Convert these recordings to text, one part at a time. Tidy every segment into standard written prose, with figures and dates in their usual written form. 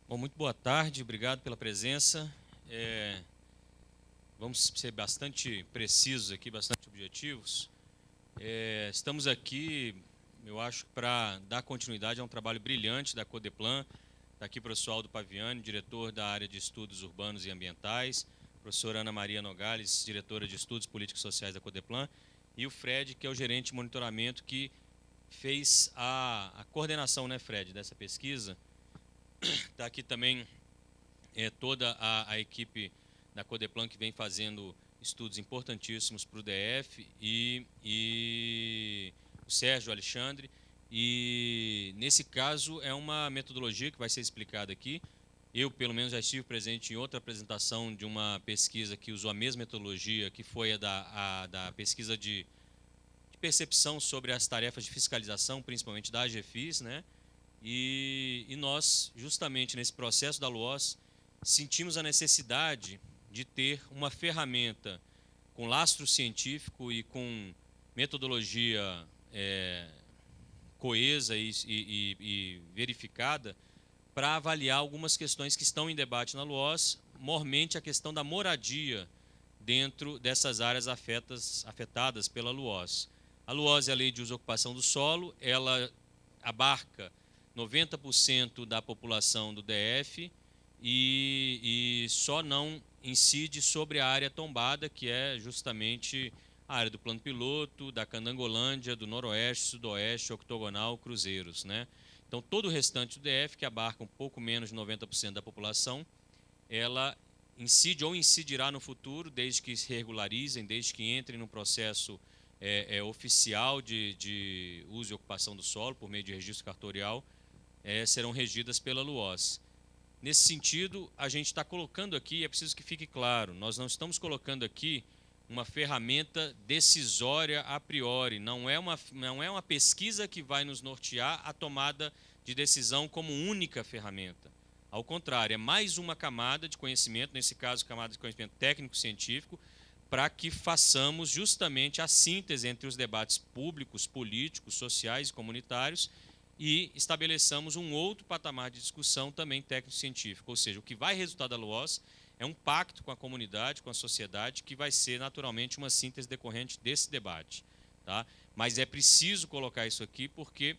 Bom, muito boa tarde, obrigado pela presença. Vamos ser bastante precisos aqui, bastante objetivos. Estamos aqui, eu acho, para dar continuidade a um trabalho brilhante da Codeplan. Está aqui o professor Aldo Paviani, diretor da área de Estudos Urbanos e Ambientais, professora Ana Maria Nogales, diretora de Estudos Políticos e Sociais da Codeplan, e o Fred, que é o gerente de monitoramento que fez a coordenação, né, Fred, dessa pesquisa. Está aqui também toda a equipe da Codeplan que vem fazendo estudos importantíssimos para o DF e o Sérgio Alexandre. E, nesse caso, é uma metodologia que vai ser explicada aqui. Eu, pelo menos, já estive presente em outra apresentação de uma pesquisa que usou a mesma metodologia, que foi a da pesquisa de percepção sobre as tarefas de fiscalização, principalmente da AGFIS, né? E nós, justamente nesse processo da LUOS, sentimos a necessidade de ter uma ferramenta com lastro científico e com metodologia coesa e verificada para avaliar algumas questões que estão em debate na LUOS, mormente a questão da moradia dentro dessas áreas afetadas pela LUOS. A LUOS é a Lei de Uso e Ocupação do Solo, ela abarca 90% da população do DF e só não incide sobre a área tombada, que é justamente a área do Plano Piloto, da Candangolândia, do Noroeste, Sudoeste, Octogonal, Cruzeiros, né? Então, todo o restante do DF, que abarca um pouco menos de 90% da população, ela incide ou incidirá no futuro, desde que se regularizem, desde que entrem no processo oficial de uso e ocupação do solo, por meio de registro cartorial, serão regidas pela LUOS. Nesse sentido, a gente está colocando aqui, é preciso que fique claro, nós não estamos colocando aqui uma ferramenta decisória a priori, não é uma pesquisa que vai nos nortear a tomada de decisão como única ferramenta. Ao contrário, é mais uma camada de conhecimento, nesse caso, camada de conhecimento técnico-científico, para que façamos justamente a síntese entre os debates públicos, políticos, sociais e comunitários e estabeleçamos um outro patamar de discussão também técnico-científico. Ou seja, o que vai resultar da LUOS é um pacto com a comunidade, com a sociedade, que vai ser naturalmente uma síntese decorrente desse debate. Tá? Mas é preciso colocar isso aqui porque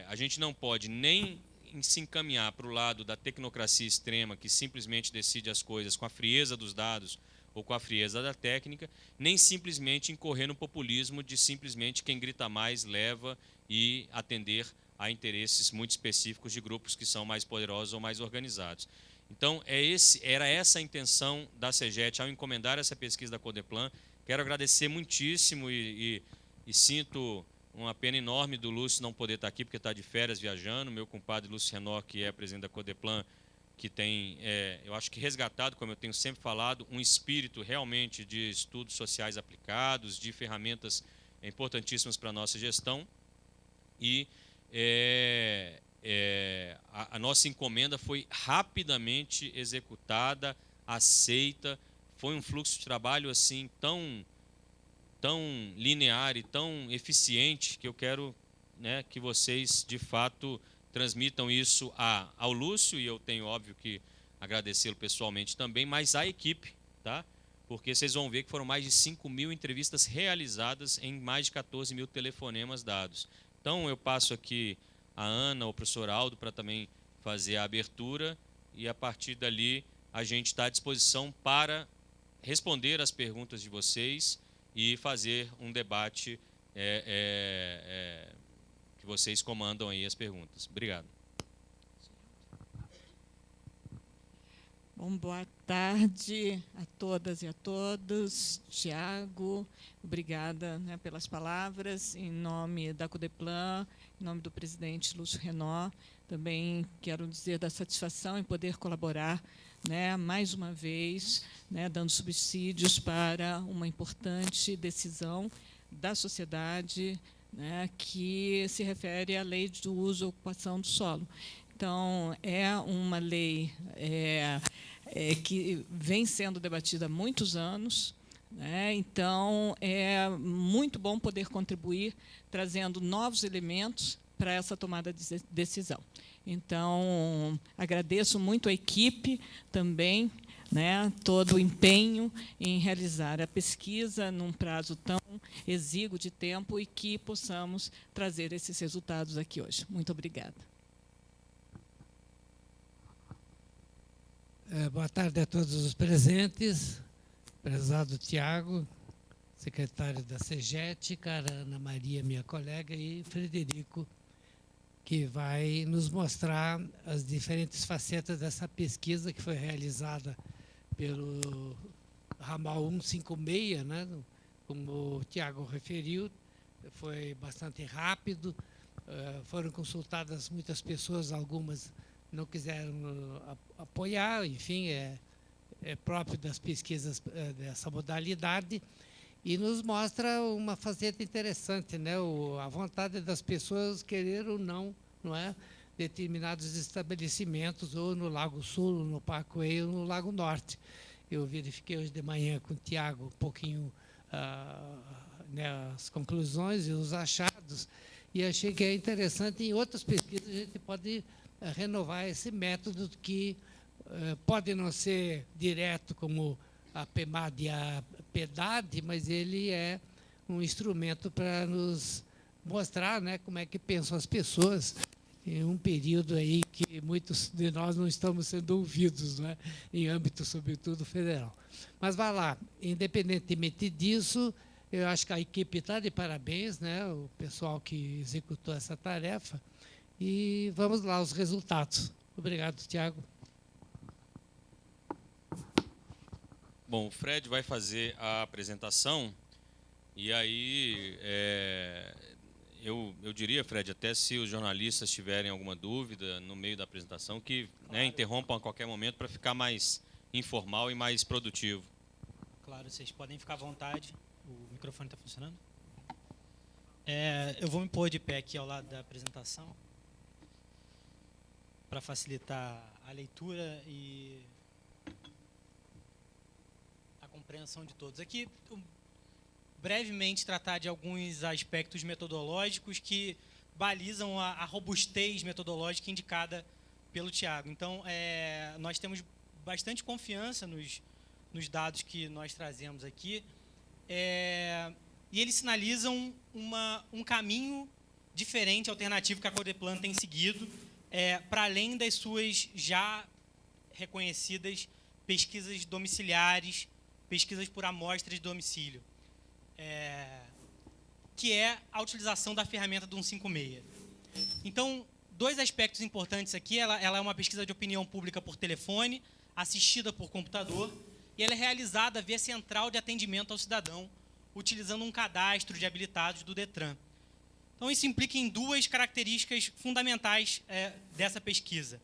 a gente não pode nem se encaminhar para o lado da tecnocracia extrema, que simplesmente decide as coisas com a frieza dos dados ou com a frieza da técnica, nem simplesmente incorrer no populismo de simplesmente quem grita mais leva e atender a interesses muito específicos de grupos que são mais poderosos ou mais organizados. Então, era essa a intenção da CEGET ao encomendar essa pesquisa da Codeplan. Quero agradecer muitíssimo e sinto uma pena enorme do Lúcio não poder estar aqui, porque está de férias viajando. Meu compadre Lúcio Renó, que é presidente da Codeplan, que tem, eu acho que resgatado, como eu tenho sempre falado, um espírito realmente de estudos sociais aplicados, de ferramentas importantíssimas para a nossa gestão. E a nossa encomenda foi rapidamente executada, aceita. Foi um fluxo de trabalho assim tão linear e tão eficiente que eu quero, né, que vocês de fato transmitam isso ao Lúcio, e eu tenho óbvio que agradecê-lo pessoalmente também, mas à equipe, tá? Porque vocês vão ver que foram mais de 5.000 entrevistas realizadas em mais de 14.000 telefonemas dados. Então eu passo aqui a Ana, o professor Aldo, para também fazer a abertura, e a partir dali a gente está à disposição para responder as perguntas de vocês e fazer um debate que vocês comandam aí as perguntas. Obrigado. Bom, boa tarde a todas e a todos. Tiago, obrigada, né, pelas palavras. Em nome da Codeplan, em nome do presidente Lúcio Renó, também quero dizer da satisfação em poder colaborar, né, mais uma vez, né, dando subsídios para uma importante decisão da sociedade, né, que se refere à Lei do Uso e Ocupação do Solo. Então, é uma lei que vem sendo debatida há muitos anos, né? Então, é muito bom poder contribuir, trazendo novos elementos para essa tomada de decisão. Então, agradeço muito a equipe também, né, todo o empenho em realizar a pesquisa num prazo tão exíguo de tempo e que possamos trazer esses resultados aqui hoje. Muito obrigada. Boa tarde a todos os presentes, prezado Tiago, secretário da CEGET, cara Ana Maria, minha colega, e Frederico, que vai nos mostrar as diferentes facetas dessa pesquisa que foi realizada pelo ramal 156, né? Como o Tiago referiu, foi bastante rápido, foram consultadas muitas pessoas, algumas não quiseram apoiar, enfim, é próprio das pesquisas dessa modalidade, e nos mostra uma faceta interessante, né? A vontade das pessoas querer ou não, não é? Determinados estabelecimentos, ou no Lago Sul, ou no Parkway, ou no Lago Norte. Eu verifiquei hoje de manhã com o Tiago um pouquinho né, as conclusões e os achados, e achei que é interessante. Em outras pesquisas a gente pode renovar esse método que pode não ser direto como a PEMAD e a PEDAD, mas ele é um instrumento para nos mostrar, né, como é que pensam as pessoas em um período aí que muitos de nós não estamos sendo ouvidos, né, em âmbito, sobretudo, federal. Mas vá lá, independentemente disso, eu acho que a equipe está de parabéns, né, o pessoal que executou essa tarefa, e vamos lá, os resultados. Obrigado, Tiago. Bom, o Fred vai fazer a apresentação, e aí eu diria, Fred, até se os jornalistas tiverem alguma dúvida no meio da apresentação, que interrompam a qualquer momento para ficar mais informal e mais produtivo. Claro, vocês podem ficar à vontade. O microfone está funcionando? Eu vou me pôr de pé aqui ao lado da apresentação para facilitar a leitura e a compreensão de todos. Aqui, brevemente, tratar de alguns aspectos metodológicos que balizam a robustez metodológica indicada pelo Tiago. Então, nós temos bastante confiança nos dados que nós trazemos aqui, e eles sinalizam um caminho diferente, alternativo, que a Codeplan tem seguido, para além das suas já reconhecidas pesquisas domiciliares, pesquisas por amostras de domicílio, que é a utilização da ferramenta do 156. Então, dois aspectos importantes aqui: ela é uma pesquisa de opinião pública por telefone, assistida por computador, e ela é realizada via central de atendimento ao cidadão, utilizando um cadastro de habilitados do DETRAN. Então, isso implica em duas características fundamentais dessa pesquisa.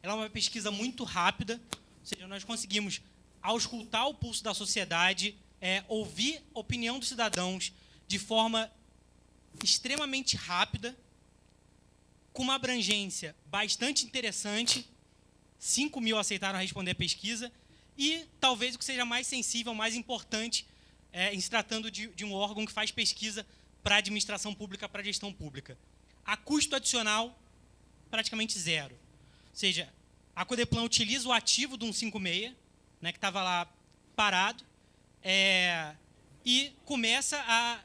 Ela é uma pesquisa muito rápida, ou seja, nós conseguimos auscultar o pulso da sociedade, ouvir a opinião dos cidadãos de forma extremamente rápida, com uma abrangência bastante interessante. 5.000 aceitaram responder a pesquisa, e talvez o que seja mais sensível, mais importante, em se tratando de um órgão que faz pesquisa para a administração pública, para a gestão pública. A custo adicional, praticamente zero. Ou seja, a Codeplan utiliza o ativo do 156, né, que estava lá parado, e começa a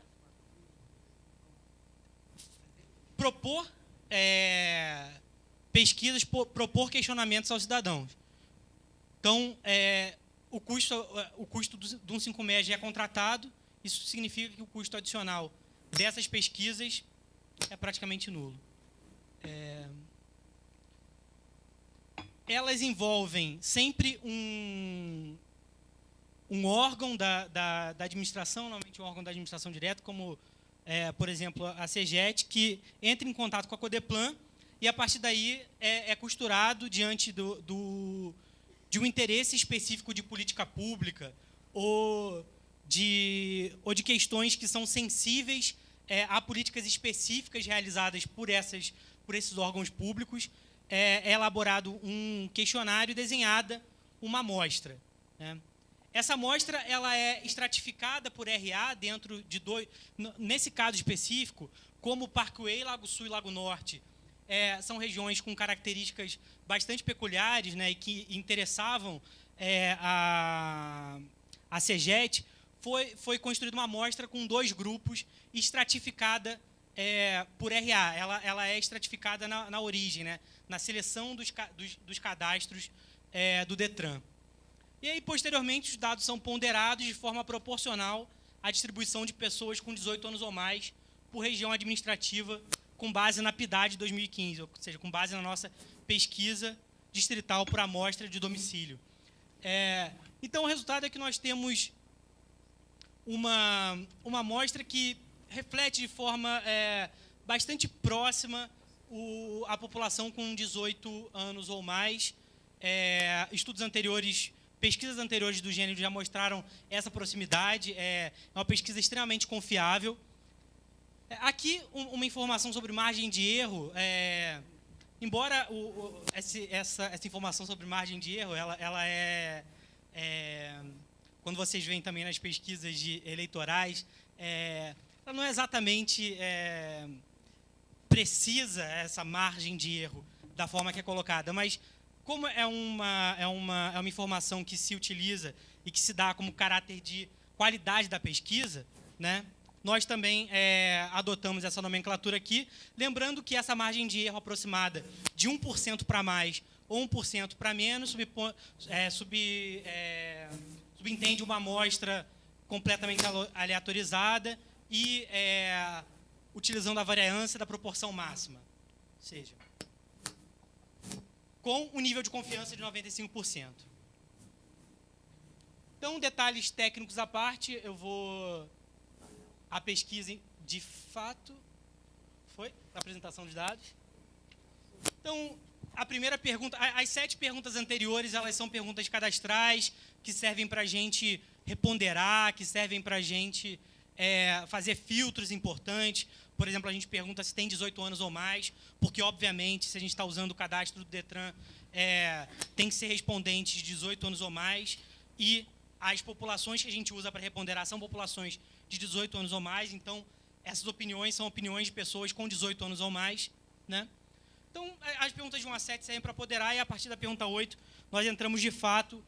propor pesquisas, propor questionamentos aos cidadãos. Então, o custo do 156 já é contratado. Isso significa que o custo adicional dessas pesquisas é praticamente nulo. Elas envolvem sempre um órgão da administração, normalmente um órgão da administração direta, como, por exemplo, a CEGET, que entra em contato com a Codeplan, e, a partir daí, é costurado diante de um interesse específico de política pública ou de questões que são sensíveis a políticas específicas realizadas por esses órgãos públicos. É elaborado um questionário e desenhada uma amostra, né? Essa amostra ela é estratificada por RA dentro de nesse caso específico, como Parkway, Lago Sul e Lago Norte, são regiões com características bastante peculiares, né, e que interessavam a CEGET, foi construída uma amostra com 2 grupos, estratificada por RA. Ela é estratificada na origem, né, na seleção dos cadastros do DETRAN. E aí, posteriormente, os dados são ponderados de forma proporcional à distribuição de pessoas com 18 anos ou mais por região administrativa, com base na PIDAD 2015, ou seja, com base na nossa pesquisa distrital por amostra de domicílio. Então, o resultado é que nós temos uma amostra que reflete de forma bastante próxima a população com 18 anos ou mais. Estudos anteriores, pesquisas anteriores do gênero já mostraram essa proximidade. É uma pesquisa extremamente confiável. Aqui, uma informação sobre margem de erro. Embora essa informação sobre margem de erro, ela quando vocês veem também nas pesquisas eleitorais, ela não é exatamente precisa, essa margem de erro, da forma que é colocada, mas como é uma informação que se utiliza e que se dá como caráter de qualidade da pesquisa, né, nós também adotamos essa nomenclatura aqui, lembrando que essa margem de erro aproximada de 1% para mais ou 1% para menos subentende uma amostra completamente aleatorizada e utilizando a variância da proporção máxima, ou seja, com um nível de confiança de 95%. Então, detalhes técnicos à parte, eu vou... A pesquisa, de fato, foi a apresentação dos dados. Então, a primeira pergunta, as 7 perguntas anteriores, elas são perguntas cadastrais, que servem para a gente reponderar, que servem para a gente fazer filtros importantes. Por exemplo, a gente pergunta se tem 18 anos ou mais, porque, obviamente, se a gente está usando o cadastro do DETRAN, tem que ser respondente de 18 anos ou mais, e as populações que a gente usa para reponderar são populações de 18 anos ou mais, então, essas opiniões são opiniões de pessoas com 18 anos ou mais, né? Então, as perguntas de 1 a 7 servem para ponderar, e a partir da pergunta 8, nós entramos, de fato,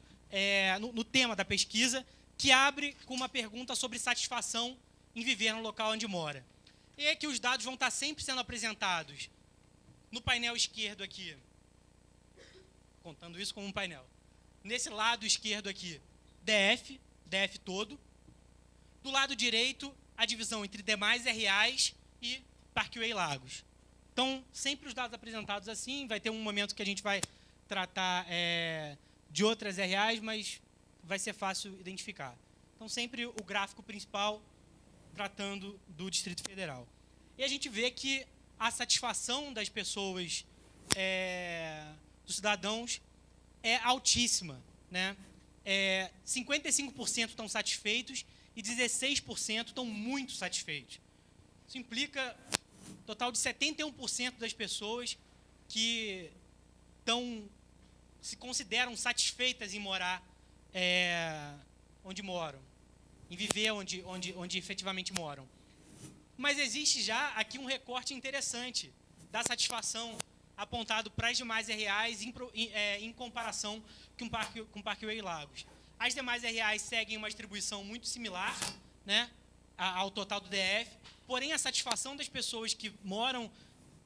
no tema da pesquisa, que abre com uma pergunta sobre satisfação em viver no local onde mora. E é que os dados vão estar sempre sendo apresentados no painel esquerdo aqui, contando isso como um painel. Nesse lado esquerdo aqui, DF todo. Do lado direito, a divisão entre demais RAs e Parkway Lagos. Então, sempre os dados apresentados assim, vai ter um momento que a gente vai tratar de outras RAs, mas vai ser fácil identificar. Então, sempre o gráfico principal tratando do Distrito Federal. E a gente vê que a satisfação das pessoas, dos cidadãos, é altíssima, né? 55% estão satisfeitos e 16% estão muito satisfeitos. Isso implica um total de 71% das pessoas que se consideram satisfeitas em morar onde moram, em viver onde efetivamente moram. Mas existe já aqui um recorte interessante da satisfação apontado para as demais RAs em comparação com o Parkway Lagos. As demais RAs seguem uma distribuição muito similar, né, ao total do DF, porém a satisfação das pessoas que moram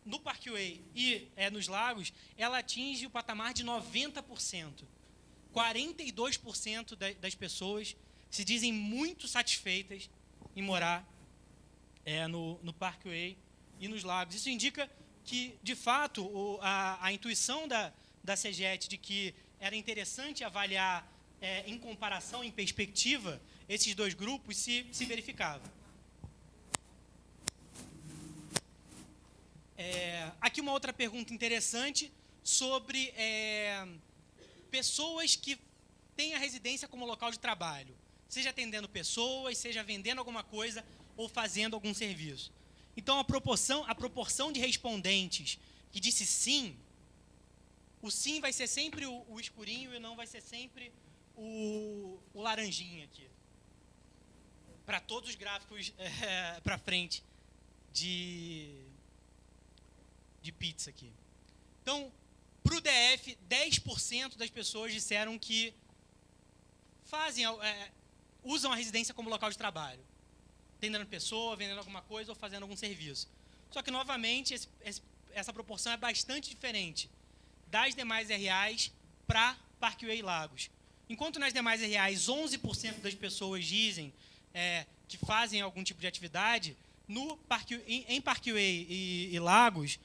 no Parkway e nos lagos, ela atinge o patamar de 90%. 42% das pessoas se dizem muito satisfeitas em morar no Parkway e nos lagos. Isso indica que, de fato, a intuição da CEGET de que era interessante avaliar em comparação, em perspectiva, esses 2 grupos se verificava. Aqui uma outra pergunta interessante sobre pessoas que têm a residência como local de trabalho, seja atendendo pessoas, seja vendendo alguma coisa ou fazendo algum serviço. Então, a proporção de respondentes que disse sim, o sim vai ser sempre o escurinho e não vai ser sempre o laranjinha aqui. Para todos os gráficos para frente de pizza aqui. Então, para o DF, 10% das pessoas disseram que usam a residência como local de trabalho. Atendendo pessoa, vendendo alguma coisa ou fazendo algum serviço. Só que, novamente, essa proporção é bastante diferente das demais RAs para Parkway Lagos. Enquanto nas demais RAs, 11% das pessoas dizem que fazem algum tipo de atividade, em Parkway e Lagos,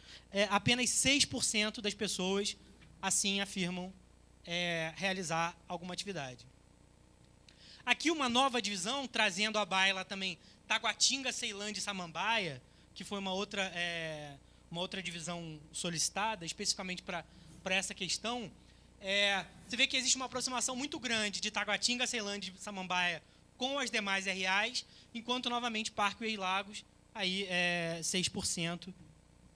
apenas 6% das pessoas assim afirmam realizar alguma atividade. Aqui uma nova divisão, trazendo à baila também Taguatinga, Ceilândia e Samambaia, que foi uma outra divisão solicitada, especificamente para essa questão. Você vê que existe uma aproximação muito grande de Taguatinga, Ceilândia e Samambaia com as demais RAs, enquanto, novamente, Parkway e Lagos, aí 6%,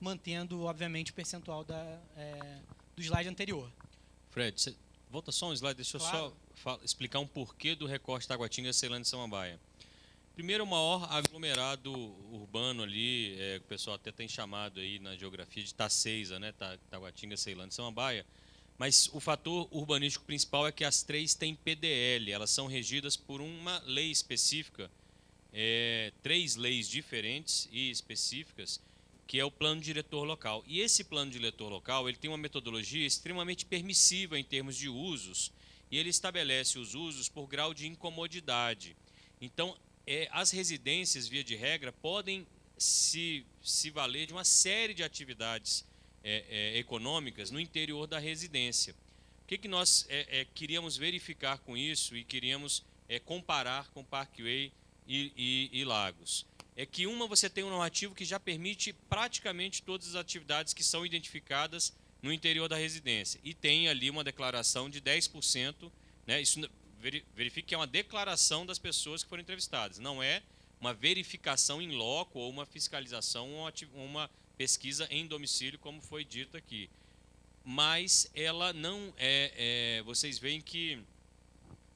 mantendo, obviamente, o percentual do slide anterior. Fred, volta só um slide, deixa eu só explicar um porquê do recorte Taguatinga, Ceilândia e Samambaia. Primeiro, o maior aglomerado urbano ali, que o pessoal até tem chamado aí na geografia de Taceiza, né? Taguatinga, Ceilândia e Samambaia. Mas o fator urbanístico principal é que as três têm PDL, elas são regidas por uma lei específica, 3 leis diferentes e específicas, que é o plano diretor local. E esse plano diretor local ele tem uma metodologia extremamente permissiva em termos de usos, e ele estabelece os usos por grau de incomodidade. Então, as residências, via de regra, podem se valer de uma série de atividades econômicas no interior da residência. O que nós queríamos verificar com isso e queríamos comparar com Parkway e Lagos? É que você tem um normativo que já permite praticamente todas as atividades que são identificadas no interior da residência. E tem ali uma declaração de 10%, né? Isso verifique que é uma declaração das pessoas que foram entrevistadas. Não é uma verificação in loco ou uma fiscalização ou uma pesquisa em domicílio, como foi dito aqui. Mas ela não vocês veem que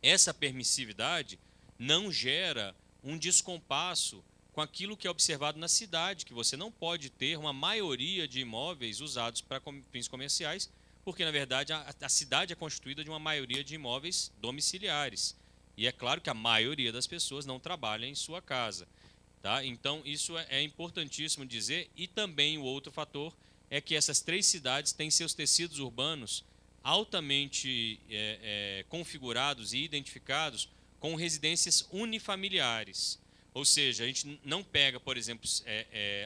essa permissividade não gera um descompasso com aquilo que é observado na cidade, que você não pode ter uma maioria de imóveis usados para fins comerciais, porque, na verdade, a cidade é constituída de uma maioria de imóveis domiciliares. E é claro que a maioria das pessoas não trabalha em sua casa. Tá? Então, isso é importantíssimo dizer. E também o outro fator é que essas 3 cidades têm seus tecidos urbanos altamente configurados e identificados com residências unifamiliares. Ou seja, a gente não pega, por exemplo,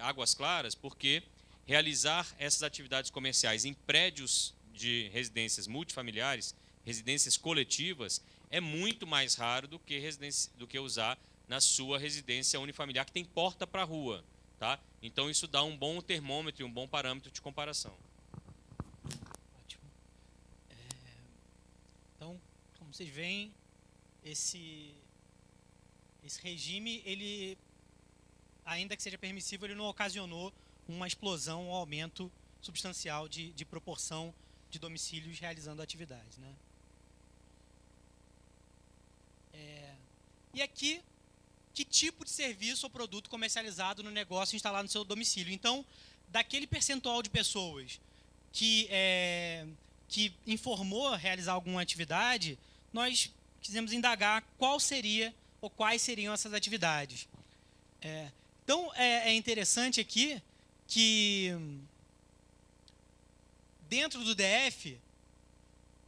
Águas Claras, porque realizar essas atividades comerciais em prédios de residências multifamiliares, residências coletivas, é muito mais raro do que usar na sua residência unifamiliar, que tem porta para a rua. Tá? Então, isso dá um bom termômetro e um bom parâmetro de comparação. Ótimo. Então, como vocês veem, esse regime, ele, ainda que seja permissivo, ele não ocasionou uma explosão ou aumento substancial de proporção de domicílios realizando atividades. Né? E aqui, que tipo de serviço ou produto comercializado no negócio instalado no seu domicílio? Então, daquele percentual de pessoas que informou realizar alguma atividade, nós quisemos indagar qual seria ou quais seriam essas atividades. Então, é interessante aqui que, dentro do DF,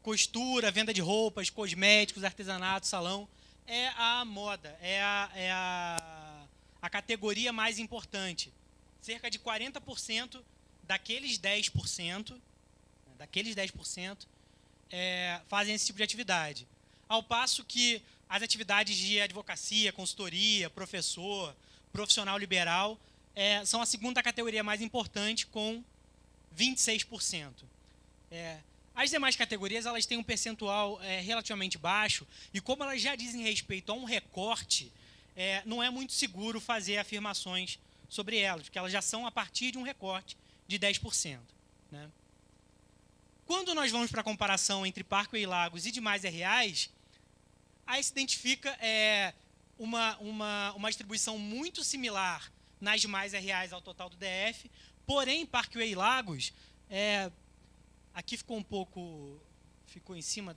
costura, venda de roupas, cosméticos, artesanato, salão, é a moda, é a categoria mais importante. Cerca de 40% daqueles 10%, fazem esse tipo de atividade. Ao passo que as atividades de advocacia, consultoria, profissional liberal, são a segunda categoria mais importante, com 26%. As demais categorias elas têm um percentual relativamente baixo, e como elas já dizem respeito a um recorte, não é muito seguro fazer afirmações sobre elas, porque elas já são a partir de um recorte de 10%. Né? Quando nós vamos para a comparação entre Parkway e Lagos e demais RAs, aí se identifica uma distribuição muito similar nas demais RAs ao total do DF, porém, Parkway e Lagos, aqui ficou ficou em cima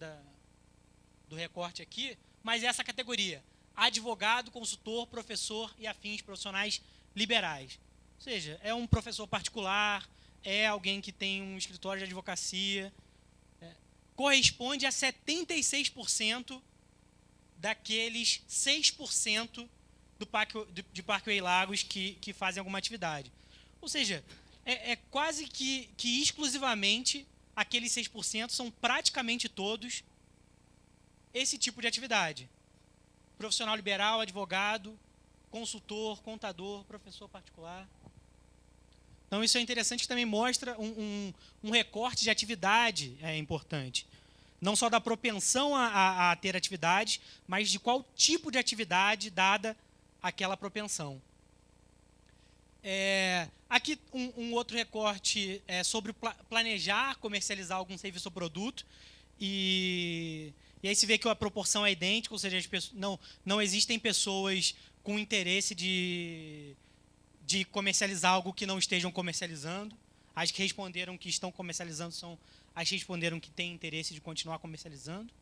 do recorte aqui, mas essa categoria, advogado, consultor, professor e afins profissionais liberais. Ou seja, é um professor particular, é alguém que tem um escritório de advocacia, corresponde a 76% daqueles 6% de Parkway Lagos que fazem alguma atividade. Ou seja, quase que exclusivamente aqueles 6% são praticamente todos esse tipo de atividade. Profissional liberal, advogado, consultor, contador, professor particular. Então, isso é interessante, que também mostra um recorte de atividade importante. Não só da propensão a ter atividades, mas de qual tipo de atividade dada aquela propensão. Aqui um outro recorte sobre planejar, comercializar algum serviço ou produto. E aí se vê que a proporção é idêntica, ou seja, não existem pessoas com interesse de comercializar algo que não estejam comercializando. As que responderam que estão comercializando são as que responderam que têm interesse de continuar comercializando.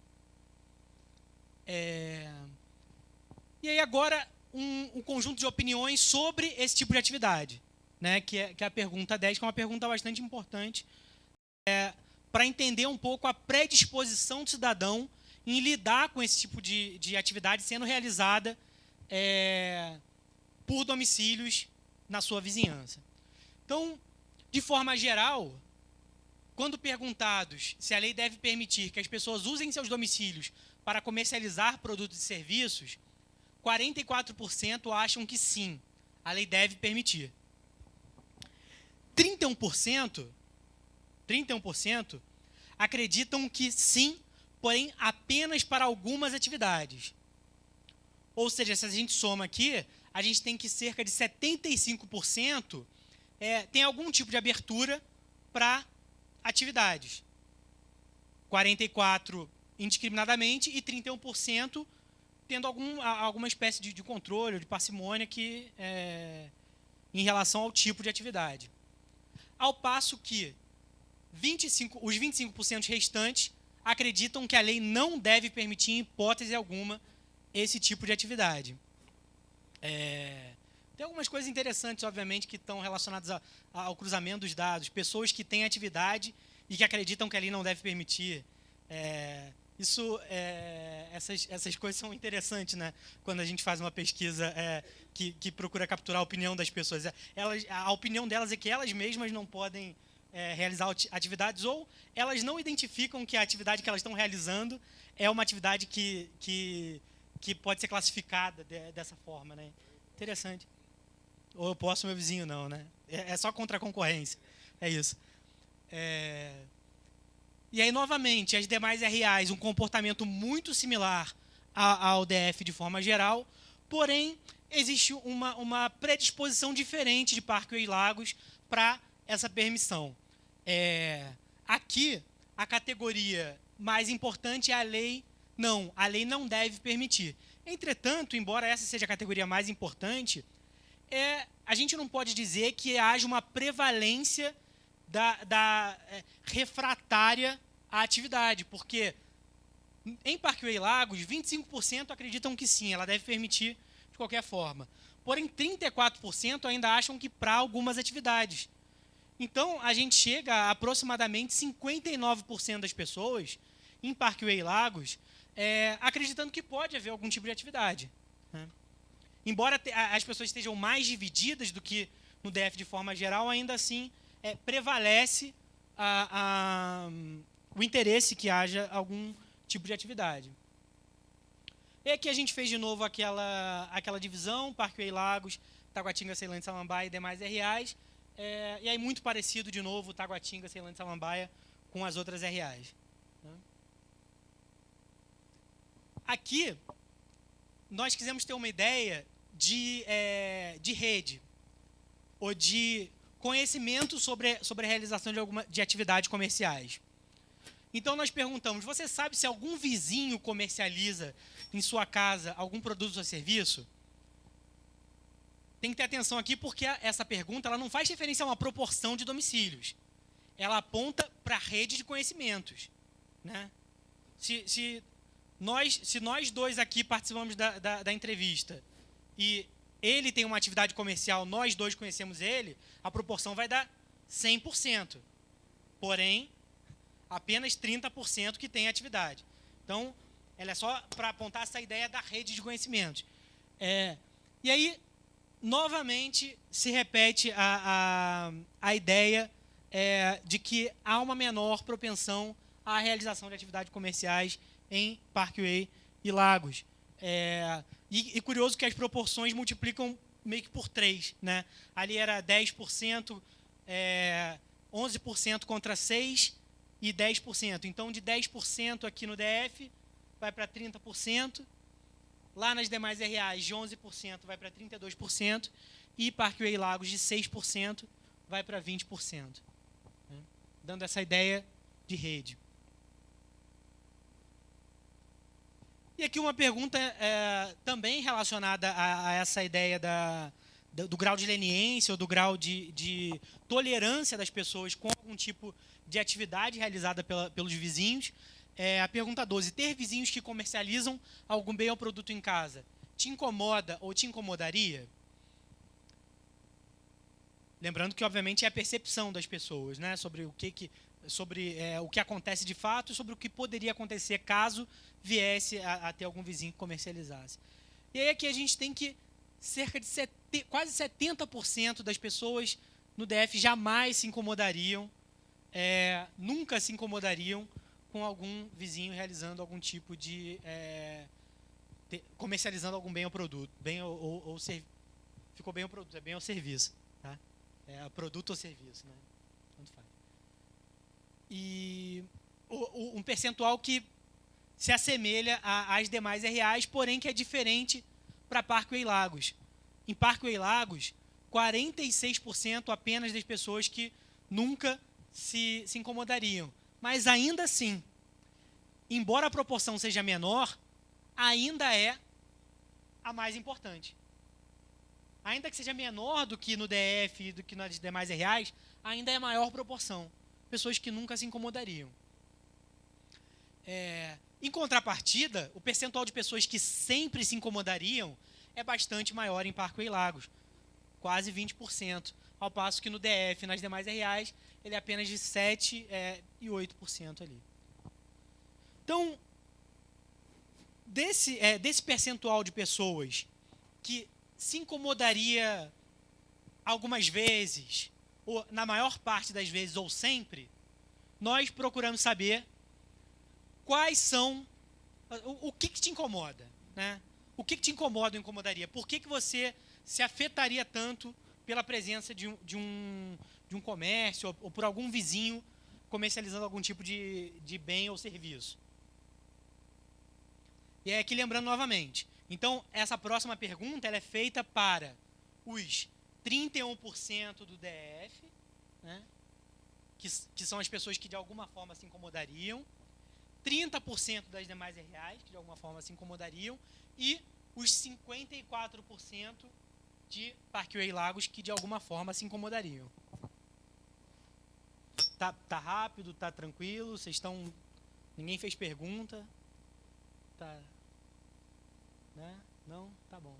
E aí agora um conjunto de opiniões sobre esse tipo de atividade, né, que é a pergunta 10, que é uma pergunta bastante importante, para entender um pouco a predisposição do cidadão em lidar com esse tipo de atividade sendo realizada por domicílios na sua vizinhança. Então, de forma geral, quando perguntados se a lei deve permitir que as pessoas usem seus domicílios para comercializar produtos e serviços, 44% acham que sim, a lei deve permitir. 31% acreditam que sim, porém apenas para algumas atividades. Ou seja, se a gente soma aqui, a gente tem que cerca de 75% tem algum tipo de abertura para atividades. 44% indiscriminadamente e 31% tendo alguma espécie de controle ou de parcimônia em relação ao tipo de atividade. Ao passo que os 25% restantes acreditam que a lei não deve permitir, em hipótese alguma, esse tipo de atividade. Tem algumas coisas interessantes, obviamente, que estão relacionadas ao cruzamento dos dados. Pessoas que têm atividade e que acreditam que a lei não deve permitir. Essas coisas são interessantes, né? Quando a gente faz uma pesquisa que procura capturar a opinião das pessoas. A opinião delas é que elas mesmas não podem realizar atividades, ou elas não identificam que a atividade que elas estão realizando é uma atividade que pode ser classificada dessa forma, né? Interessante. Ou eu posso, meu vizinho não, né? É só contra a concorrência. É isso. E aí, novamente, as demais RAs, um comportamento muito similar ao DF de forma geral, porém, existe uma predisposição diferente de Parkway e Lagos para essa permissão. Aqui, a categoria mais importante é a lei não deve permitir. Entretanto, embora essa seja a categoria mais importante, a gente não pode dizer que haja uma prevalência refratária à atividade, porque em Parkway e Lagos, 25% acreditam que sim, ela deve permitir de qualquer forma. Porém, 34% ainda acham que para algumas atividades. Então, a gente chega a aproximadamente 59% das pessoas em Parkway e Lagos acreditando que pode haver algum tipo de atividade, né? Embora as pessoas estejam mais divididas do que no DF de forma geral, ainda assim prevalece o interesse que haja algum tipo de atividade. E aqui a gente fez de novo aquela divisão, Parkway, Lagos, Taguatinga, Ceilândia, Samambaia e demais RAs. E aí muito parecido de novo, Taguatinga, Ceilândia, Samambaia com as outras RAs. Aqui, nós quisemos ter uma ideia de rede, ou de conhecimento sobre a realização de atividades comerciais. Então nós perguntamos, você sabe se algum vizinho comercializa em sua casa algum produto ou serviço? Tem que ter atenção aqui porque essa pergunta ela não faz referência a uma proporção de domicílios. Ela aponta para a rede de conhecimentos, né? Se nós dois aqui participamos da entrevista e ele tem uma atividade comercial, nós dois conhecemos ele, a proporção vai dar 100%. Porém, apenas 30% que tem atividade. Então, ela é só para apontar essa ideia da rede de conhecimentos. E aí, novamente, se repete a ideia de que há uma menor propensão à realização de atividades comerciais em Parkway e Lagos. E curioso que as proporções multiplicam meio que por 3. Né? Ali era 10%, 11% contra 6% e 10%. Então, de 10% aqui no DF, vai para 30%. Lá nas demais RAs, de 11% vai para 32%. E Parkway e Lagos, de 6%, vai para 20%. Né? Dando essa ideia de rede. E aqui uma pergunta também relacionada a essa ideia do grau de leniência ou do grau de tolerância das pessoas com algum tipo de atividade realizada pelos vizinhos. A pergunta 12. Ter vizinhos que comercializam algum bem ou produto em casa te incomoda ou te incomodaria? Lembrando que, obviamente, é a percepção das pessoas, né, sobre o que acontece de fato e sobre o que poderia acontecer caso viesse a ter algum vizinho que comercializasse. E aí aqui a gente tem que cerca de quase 70% das pessoas no DF jamais se incomodariam, nunca se incomodariam com algum vizinho realizando algum tipo de... comercializando algum bem ou produto. Ficou bem o produto, é bem o serviço. Tá? Produto ou serviço, né? Tanto faz. E um percentual que se assemelha às demais RAs, porém que é diferente para Parkway e Lagos. Em Parkway e Lagos, 46% apenas das pessoas que nunca se incomodariam. Mas ainda assim, embora a proporção seja menor, ainda é a mais importante. Ainda que seja menor do que no DF e do que nas demais RAs, ainda é a maior proporção. Pessoas que nunca se incomodariam. Em contrapartida, o percentual de pessoas que sempre se incomodariam é bastante maior em Parkway e Lagos, quase 20%, ao passo que no DF e nas demais RAs ele é apenas de 7% e 8% ali. Então, desse percentual de pessoas que se incomodaria algumas vezes, ou na maior parte das vezes, ou sempre, nós procuramos saber quais são, o que te incomoda, né? O que te incomoda ou incomodaria? Por que você se afetaria tanto pela presença de um comércio ou por algum vizinho comercializando algum tipo de bem ou serviço? E aqui lembrando novamente. Então, essa próxima pergunta ela é feita para os 31% do DF, né, que são as pessoas que de alguma forma se incomodariam, 30% das demais RAs, que de alguma forma se incomodariam, e os 54% de Parkway e Lagos, que de alguma forma se incomodariam. Tá rápido, tá tranquilo, vocês estão... Ninguém fez pergunta? Tá... Né? Não? Tá bom.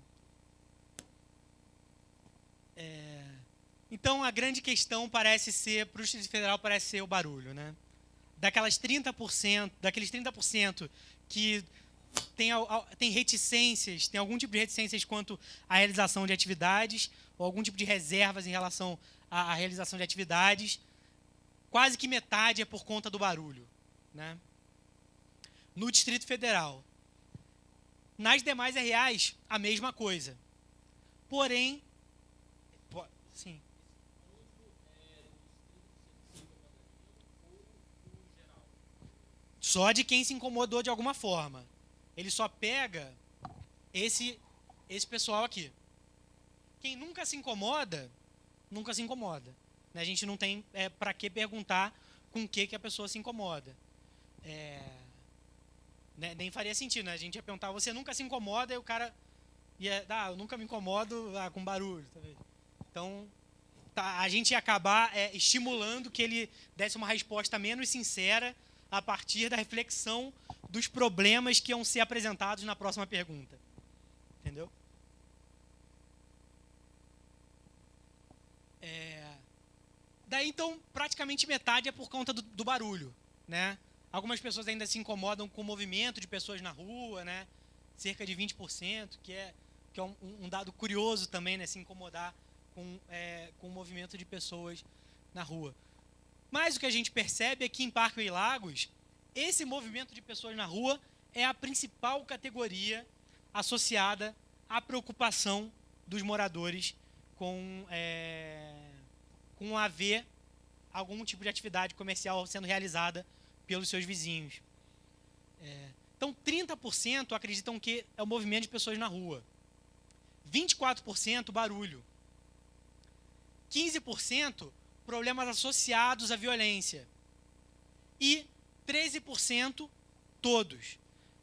Então, a grande questão parece ser, para o Distrito Federal, parece ser o barulho, né? Daqueles 30% que tem reticências, tem algum tipo de reticências quanto à realização de atividades, ou algum tipo de reservas em relação à realização de atividades, quase que metade é por conta do barulho, né? No Distrito Federal. Nas demais RAs, a mesma coisa. Porém, sim. Só de quem se incomodou de alguma forma. Ele só pega esse pessoal aqui. Quem nunca se incomoda, nunca se incomoda. A gente não tem para que perguntar com o que a pessoa se incomoda. nem faria sentido, né? A gente ia perguntar, você nunca se incomoda? E o cara ia, eu nunca me incomodo com barulho. Tá vendo? Então, a gente ia acabar estimulando que ele desse uma resposta menos sincera a partir da reflexão dos problemas que iam ser apresentados na próxima pergunta. Entendeu? Daí, então, praticamente metade é por conta do barulho, né? Algumas pessoas ainda se incomodam com o movimento de pessoas na rua, né? Cerca de 20%, que é um dado curioso também, né? Se incomodar com o movimento de pessoas na rua. Mas o que a gente percebe é que em Parque e Lagos, esse movimento de pessoas na rua é a principal categoria associada à preocupação dos moradores com haver algum tipo de atividade comercial sendo realizada pelos seus vizinhos. Então, 30% acreditam que é o movimento de pessoas na rua. 24% barulho. 15% problemas associados à violência. E 13% todos.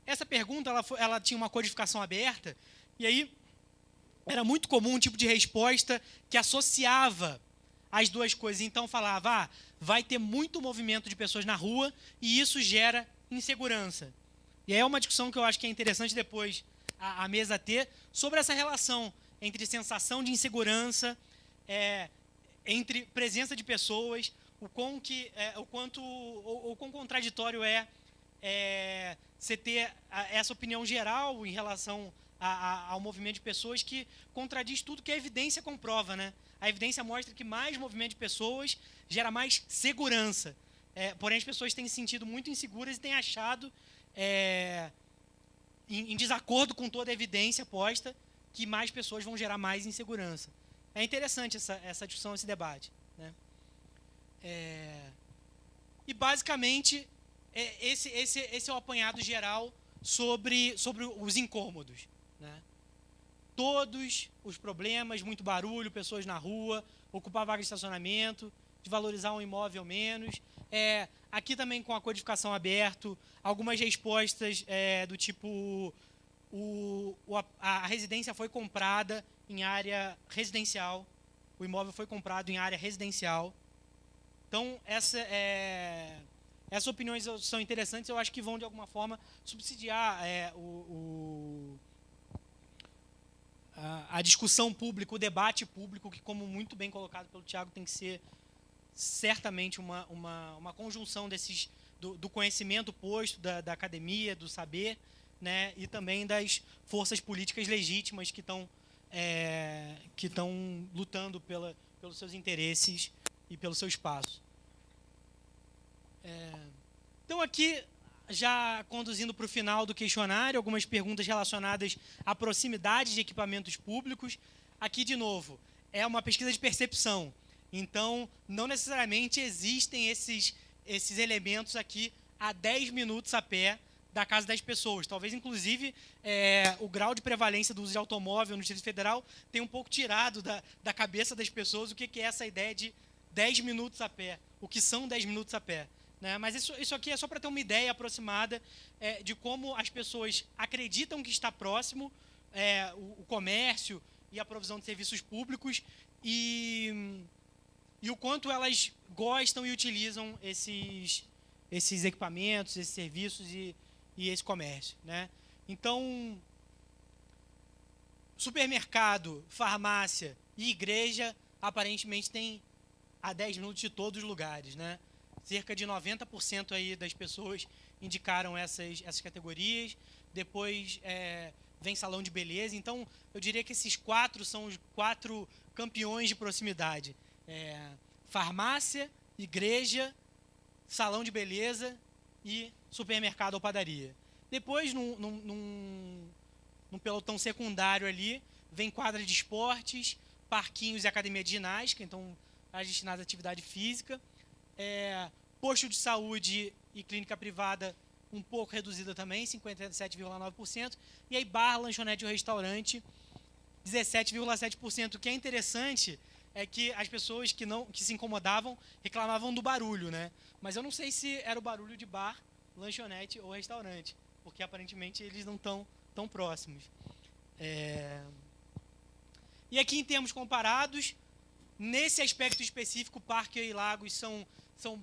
Essa pergunta ela tinha uma codificação aberta, e aí era muito comum um tipo de resposta que associava as duas coisas. Então falava, vai ter muito movimento de pessoas na rua e isso gera insegurança. E aí é uma discussão que eu acho que é interessante depois a mesa ter sobre essa relação entre sensação de insegurança, entre presença de pessoas, o quão contraditório você ter essa opinião geral em relação ao movimento de pessoas que contradiz tudo que a evidência comprova, né? A evidência mostra que mais movimento de pessoas gera mais segurança. Porém, as pessoas têm se sentido muito inseguras e têm achado, em desacordo com toda a evidência posta, que mais pessoas vão gerar mais insegurança. É interessante essa discussão, esse debate, né? E, basicamente, esse é o apanhado geral sobre os incômodos, né? Todos os problemas, muito barulho, pessoas na rua, ocupar vaga de estacionamento, desvalorizar um imóvel menos. Aqui também com a codificação aberta, algumas respostas do tipo a residência foi comprada em área residencial, o imóvel foi comprado em área residencial. Então, essas opiniões são interessantes, eu acho que vão, de alguma forma, subsidiar a discussão pública, o debate público, que, como muito bem colocado pelo Tiago, tem que ser certamente uma conjunção do conhecimento posto, da academia, do saber, né, e também das forças políticas legítimas que estão lutando pelos seus interesses e pelo seu espaço. Então, aqui, já conduzindo para o final do questionário, algumas perguntas relacionadas à proximidade de equipamentos públicos. Aqui, de novo, é uma pesquisa de percepção. Então, não necessariamente existem esses elementos aqui a 10 minutos a pé da casa das pessoas. Talvez, inclusive, o grau de prevalência do uso de automóvel no Distrito Federal tenha um pouco tirado da cabeça das pessoas o que é essa ideia de 10 minutos a pé, o que são 10 minutos a pé. Né? Mas isso aqui é só para ter uma ideia aproximada de como as pessoas acreditam que está próximo o comércio e a provisão de serviços públicos e o quanto elas gostam e utilizam esses equipamentos, esses serviços e esse comércio. Né? Então, supermercado, farmácia e igreja, aparentemente, tem a 10 minutos de todos os lugares. Né? Cerca de 90% aí das pessoas indicaram essas categorias. Depois vem salão de beleza. Então, eu diria que esses 4 são os 4 campeões de proximidade. Farmácia, igreja, salão de beleza e supermercado ou padaria. Depois, num pelotão secundário ali, vem quadra de esportes, parquinhos e academia de ginástica, então, as destinadas à atividade física. Posto de saúde e clínica privada um pouco reduzida também, 57,9%. E aí bar, lanchonete ou restaurante, 17,7%. O que é interessante é que as pessoas que se incomodavam reclamavam do barulho, né? Mas eu não sei se era o barulho de bar lanchonete ou restaurante, porque aparentemente eles não estão tão próximos. E aqui, em termos comparados, nesse aspecto específico, Parque e Lagos são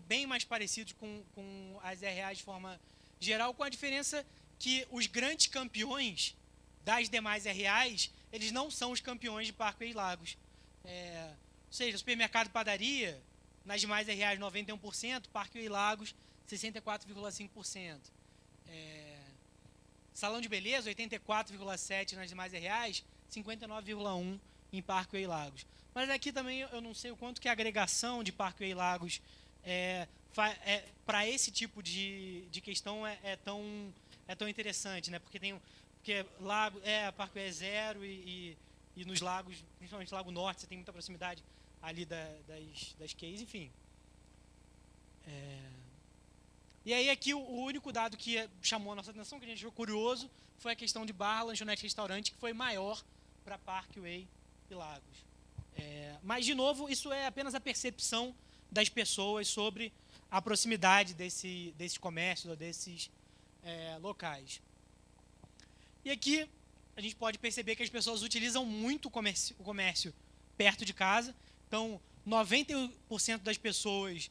bem mais parecidos com as RAs de forma geral, com a diferença que os grandes campeões das demais RAs, eles não são os campeões de Parque e Lagos. Ou seja, supermercado e padaria, nas demais RAs 91%, Parque e Lagos 64,5%. Salão de beleza 84,7% nas demais RAs, 59,1% em Parque e Lagos. Mas aqui também eu não sei o quanto que a agregação de Parque e Lagos para esse tipo de questão é tão interessante, né? Porque lago, Parque é zero e nos lagos, principalmente Lago Norte, você tem muita proximidade ali das queis, enfim. E aí aqui o único dado que chamou a nossa atenção, que a gente achou curioso, foi a questão de bar, lanchonete, restaurante, que foi maior para Parkway e Lagos. Mas, de novo, isso é apenas a percepção das pessoas sobre a proximidade desses comércios ou desses locais. E aqui a gente pode perceber que as pessoas utilizam muito o comércio perto de casa. Então, 91% das pessoas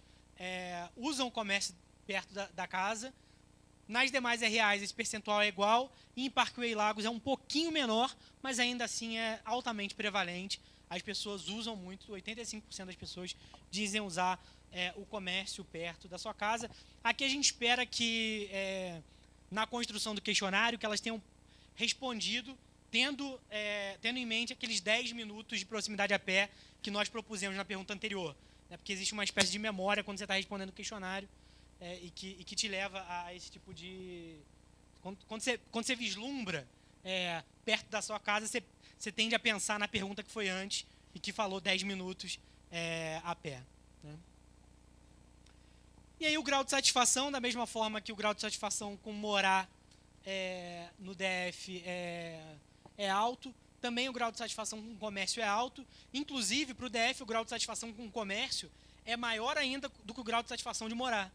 usam o comércio perto da casa. Nas demais RAs, esse percentual é igual. E em Parkway Lagos é um pouquinho menor, mas ainda assim é altamente prevalente. As pessoas usam muito, 85% das pessoas dizem usar o comércio perto da sua casa. Aqui a gente espera que, na construção do questionário, que elas tenham respondido tendo em mente aqueles 10 minutos de proximidade a pé que nós propusemos na pergunta anterior. Né? Porque existe uma espécie de memória quando você está respondendo o questionário e que te leva a esse tipo de... Quando você vislumbra perto da sua casa, você tende a pensar na pergunta que foi antes e que falou 10 minutos a pé. Né? E aí o grau de satisfação, da mesma forma que o grau de satisfação com morar no DF é alto, também o grau de satisfação com o comércio é alto. Inclusive, para o DF, o grau de satisfação com o comércio é maior ainda do que o grau de satisfação de morar.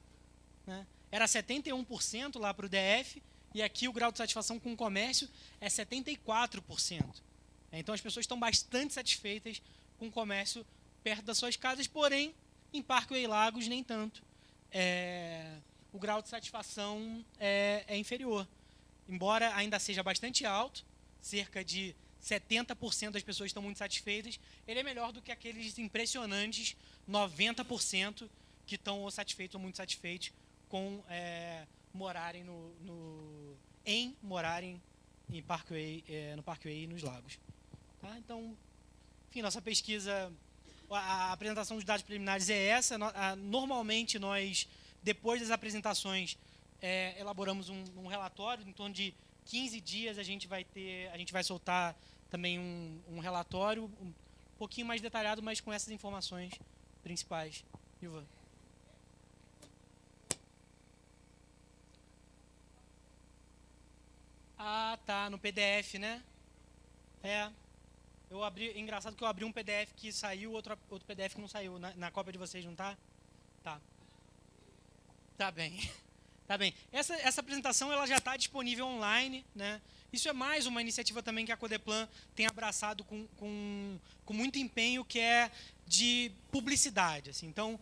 Né? Era 71% lá para o DF, e aqui o grau de satisfação com o comércio é 74%. Então, as pessoas estão bastante satisfeitas com o comércio perto das suas casas, porém, em Parkway e Lagos, nem tanto. O grau de satisfação é inferior. Embora ainda seja bastante alto, cerca de 70% das pessoas estão muito satisfeitas, ele é melhor do que aqueles impressionantes 90% que estão ou satisfeitos ou muito satisfeitos com morarem morarem em Parkway, no Parkway e nos Lagos. Tá? Então, enfim, nossa pesquisa, a apresentação dos dados preliminares é essa. Normalmente, nós, depois das apresentações, elaboramos um relatório. Em torno de 15 dias a gente vai soltar também um relatório um pouquinho mais detalhado, mas com essas informações principais. Ivan. Ah, tá, no PDF, né? Engraçado que eu abri um PDF que saiu, outro PDF que não saiu. Na cópia de vocês, não tá? Tá. Tá bem. Tá bem. Essa apresentação ela já está disponível online, né? Isso é mais uma iniciativa também que a Codeplan tem abraçado com muito empenho, que é de publicidade. Assim. Então,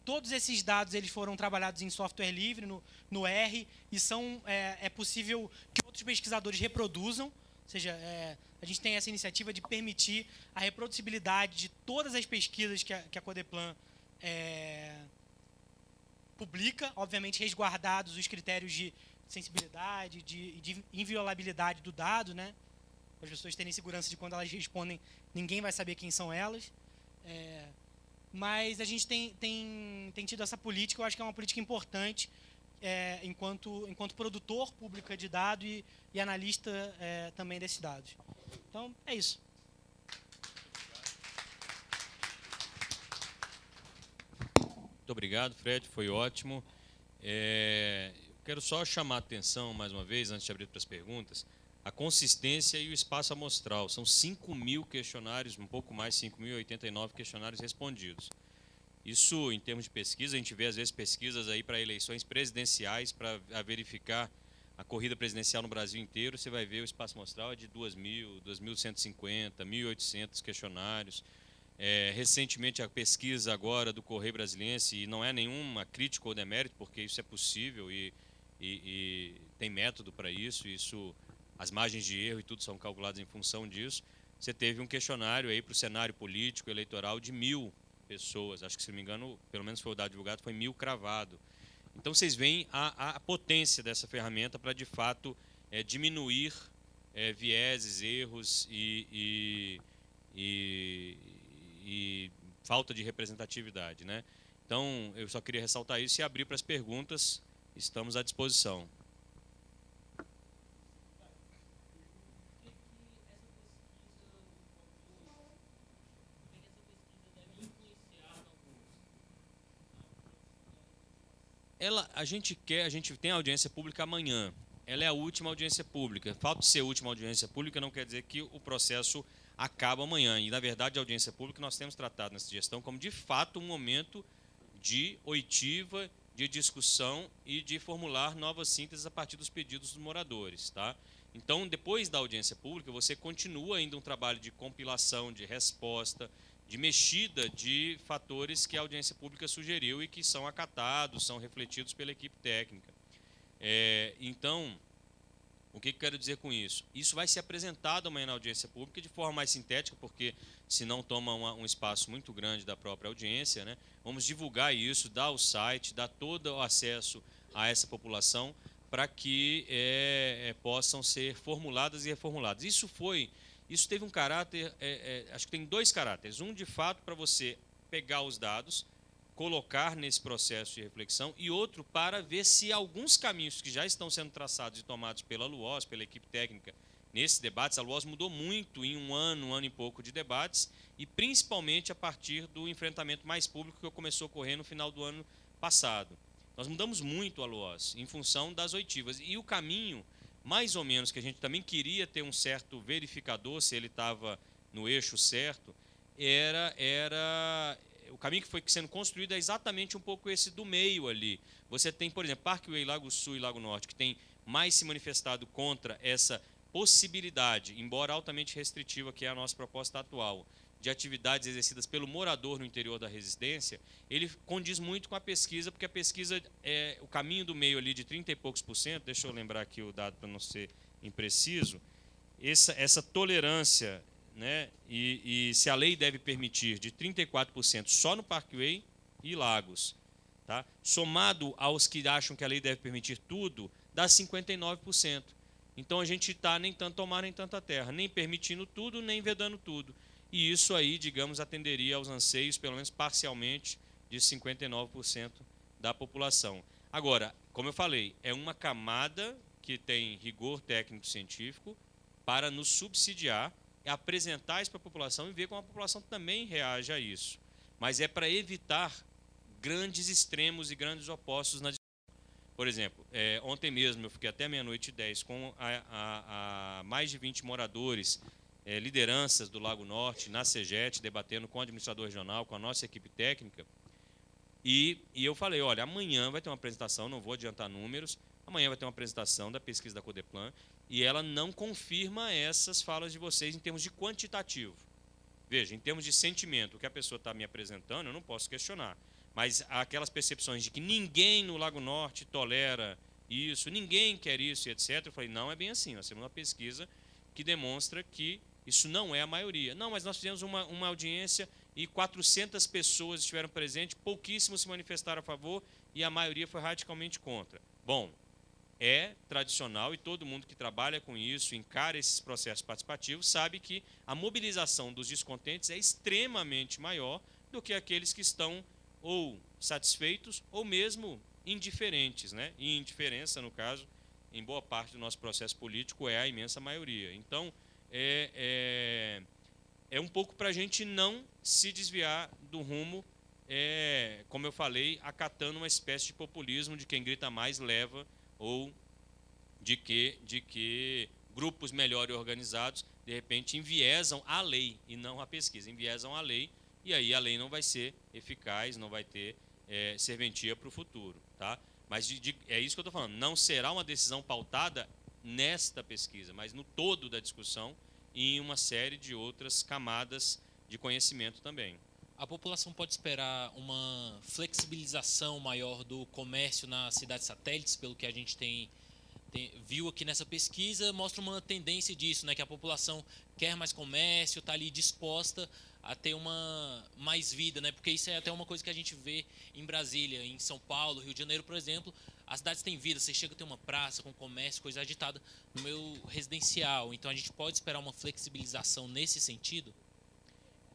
todos esses dados eles foram trabalhados em software livre, no R, e é possível que outros pesquisadores reproduzam. Ou seja, a gente tem essa iniciativa de permitir a reproduzibilidade de todas as pesquisas que a Codeplan publica, obviamente resguardados os critérios de sensibilidade, de inviolabilidade do dado, né? Para as pessoas terem segurança de quando elas respondem, ninguém vai saber quem são elas. Mas a gente tem tido essa política, eu acho que é uma política importante, enquanto produtor público de dados e analista também desses dados. Então, é isso. Muito obrigado, Fred, foi ótimo. Quero só chamar a atenção, mais uma vez, antes de abrir para as perguntas, a consistência e o espaço amostral. São 5.000 questionários, um pouco mais, 5.089 questionários respondidos. Isso, em termos de pesquisa, a gente vê às vezes pesquisas aí para eleições presidenciais, para verificar a corrida presidencial no Brasil inteiro. Você vai ver o espaço amostral é de 2.000, 2.150, 1.800 questionários. Recentemente, a pesquisa agora do Correio Brasiliense, e não é nenhuma crítica ou demérito, porque isso é possível e tem método para isso, as margens de erro e tudo são calculadas em função disso. Você teve um questionário aí para o cenário político, eleitoral de 1.000 pessoas, acho que, se não me engano, pelo menos foi o dado divulgado, foi 1.000 cravado. Então, vocês veem a potência dessa ferramenta para, de fato, diminuir vieses, erros e falta de representatividade, né? Então, eu só queria ressaltar isso e abrir para as perguntas. Estamos à disposição. A gente tem audiência pública amanhã. Ela é a última audiência pública. Falta de ser a última audiência pública não quer dizer que o processo acaba amanhã. E, na verdade, a audiência pública nós temos tratado nessa gestão como, de fato, um momento de oitiva, de discussão e de formular novas sínteses a partir dos pedidos dos moradores, tá? Então, depois da audiência pública, você continua ainda um trabalho de compilação, de resposta, de mexida de fatores que a audiência pública sugeriu e que são acatados, são refletidos pela equipe técnica. Então, o que eu quero dizer com isso? Isso vai ser apresentado amanhã na audiência pública de forma mais sintética, porque senão toma um espaço muito grande da própria audiência, né? Vamos divulgar isso, dar o site, dar todo o acesso a essa população para que possam ser formuladas e reformuladas. Isso teve um caráter, acho que tem dois caráteres. Um, de fato, para você pegar os dados, colocar nesse processo de reflexão, e outro para ver se alguns caminhos que já estão sendo traçados e tomados pela LUOS, pela equipe técnica, nesses debates. A LUOS mudou muito em um ano e pouco de debates, e principalmente a partir do enfrentamento mais público que começou a ocorrer no final do ano passado. Nós mudamos muito a LUOS em função das oitivas, e o caminho, mais ou menos, que a gente também queria ter um certo verificador, se ele estava no eixo certo, o caminho que foi sendo construído é exatamente um pouco esse do meio ali. Você tem, por exemplo, Parkway, Lago Sul e Lago Norte, que tem mais se manifestado contra essa possibilidade, embora altamente restritiva, que é a nossa proposta atual, de atividades exercidas pelo morador no interior da residência. Ele condiz muito com a pesquisa, porque a pesquisa, o caminho do meio ali de 30 e poucos %, deixa eu lembrar aqui o dado para não ser impreciso, essa tolerância, né, e se a lei deve permitir de 34% só no Parkway e Lagos, tá? Somado aos que acham que a lei deve permitir tudo, dá 59%. Então a gente está nem tanto ao mar, nem tanto à terra, nem permitindo tudo, nem vedando tudo. E isso aí, digamos, atenderia aos anseios, pelo menos parcialmente, de 59% da população. Agora, como eu falei, é uma camada que tem rigor técnico-científico para nos subsidiar, apresentar isso para a população e ver como a população também reage a isso. Mas é para evitar grandes extremos e grandes opostos na discussão. Por exemplo, ontem mesmo eu fiquei até 00:10 com mais de 20 moradores, lideranças do Lago Norte, na CEGET, debatendo com o administrador regional, com a nossa equipe técnica. E eu falei, olha, amanhã vai ter uma apresentação, não vou adiantar números, amanhã vai ter uma apresentação da pesquisa da Codeplan, e ela não confirma essas falas de vocês em termos de quantitativo. Veja, em termos de sentimento, o que a pessoa está me apresentando, eu não posso questionar. Mas aquelas percepções de que ninguém no Lago Norte tolera isso, ninguém quer isso, e etc. Eu falei, não é bem assim. Nós temos uma pesquisa que demonstra que isso não é a maioria. Não, mas nós fizemos uma audiência e 400 pessoas estiveram presentes, pouquíssimos se manifestaram a favor e a maioria foi radicalmente contra. Bom, é tradicional e todo mundo que trabalha com isso, encara esses processos participativos, sabe que a mobilização dos descontentes é extremamente maior do que aqueles que estão ou satisfeitos ou mesmo indiferentes, né? E indiferença, no caso, em boa parte do nosso processo político, é a imensa maioria. Então, é um pouco para a gente não se desviar do rumo, como eu falei, acatando uma espécie de populismo de quem grita mais leva, ou de que grupos melhor organizados, de repente, enviesam a lei, e não a pesquisa, enviesam a lei e aí a lei não vai ser eficaz, não vai ter serventia para o futuro. Tá? Mas é isso que eu estou falando, não será uma decisão pautada nesta pesquisa, mas no todo da discussão e em uma série de outras camadas de conhecimento também. A população pode esperar uma flexibilização maior do comércio nas cidades satélites, pelo que a gente viu aqui nessa pesquisa, mostra uma tendência disso, né, que a população quer mais comércio, está ali disposta a ter mais vida, né, porque isso é até uma coisa que a gente vê em Brasília, em São Paulo, Rio de Janeiro, por exemplo, as cidades têm vida, você chega a ter uma praça com comércio, coisa agitada no meio residencial, então a gente pode esperar uma flexibilização nesse sentido?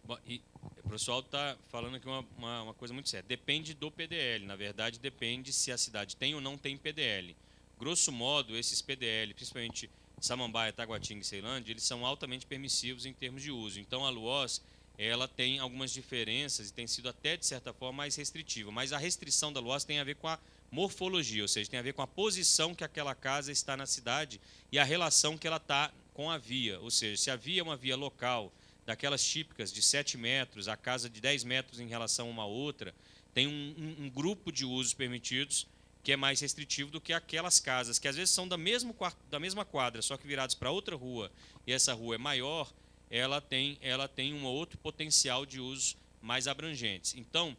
Bom, e o pessoal está falando aqui uma coisa muito séria. Depende do PDL. Na verdade, depende se a cidade tem ou não tem PDL. Grosso modo, esses PDL, principalmente Samambaia, Taguatinga e Ceilândia, eles são altamente permissivos em termos de uso. Então, a LUOS, ela tem algumas diferenças e tem sido até, de certa forma, mais restritiva. Mas a restrição da LUOS tem a ver com a morfologia, ou seja, tem a ver com a posição que aquela casa está na cidade e a relação que ela está com a via. Ou seja, se a via é uma via local, daquelas típicas de 7 metros, a casa de 10 metros em relação a uma outra, tem um grupo de usos permitidos que é mais restritivo do que aquelas casas que às vezes são da mesma quadra, só que viradas para outra rua, e essa rua é maior, ela tem um outro potencial de usos mais abrangentes. Então,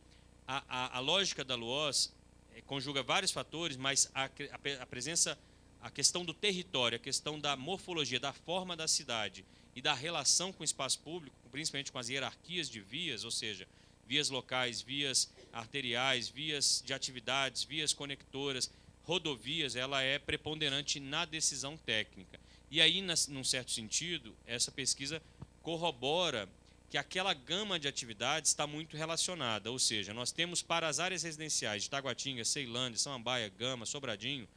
a lógica da LUOS conjuga vários fatores, mas a presença, a questão do território, a questão da morfologia, da forma da cidade, e da relação com o espaço público, principalmente com as hierarquias de vias, ou seja, vias locais, vias arteriais, vias de atividades, vias conectoras, rodovias, ela é preponderante na decisão técnica. E aí, num certo sentido, essa pesquisa corrobora que aquela gama de atividades está muito relacionada, ou seja, nós temos para as áreas residenciais de Taguatinga, Ceilândia, Samambaia, Gama, Sobradinho,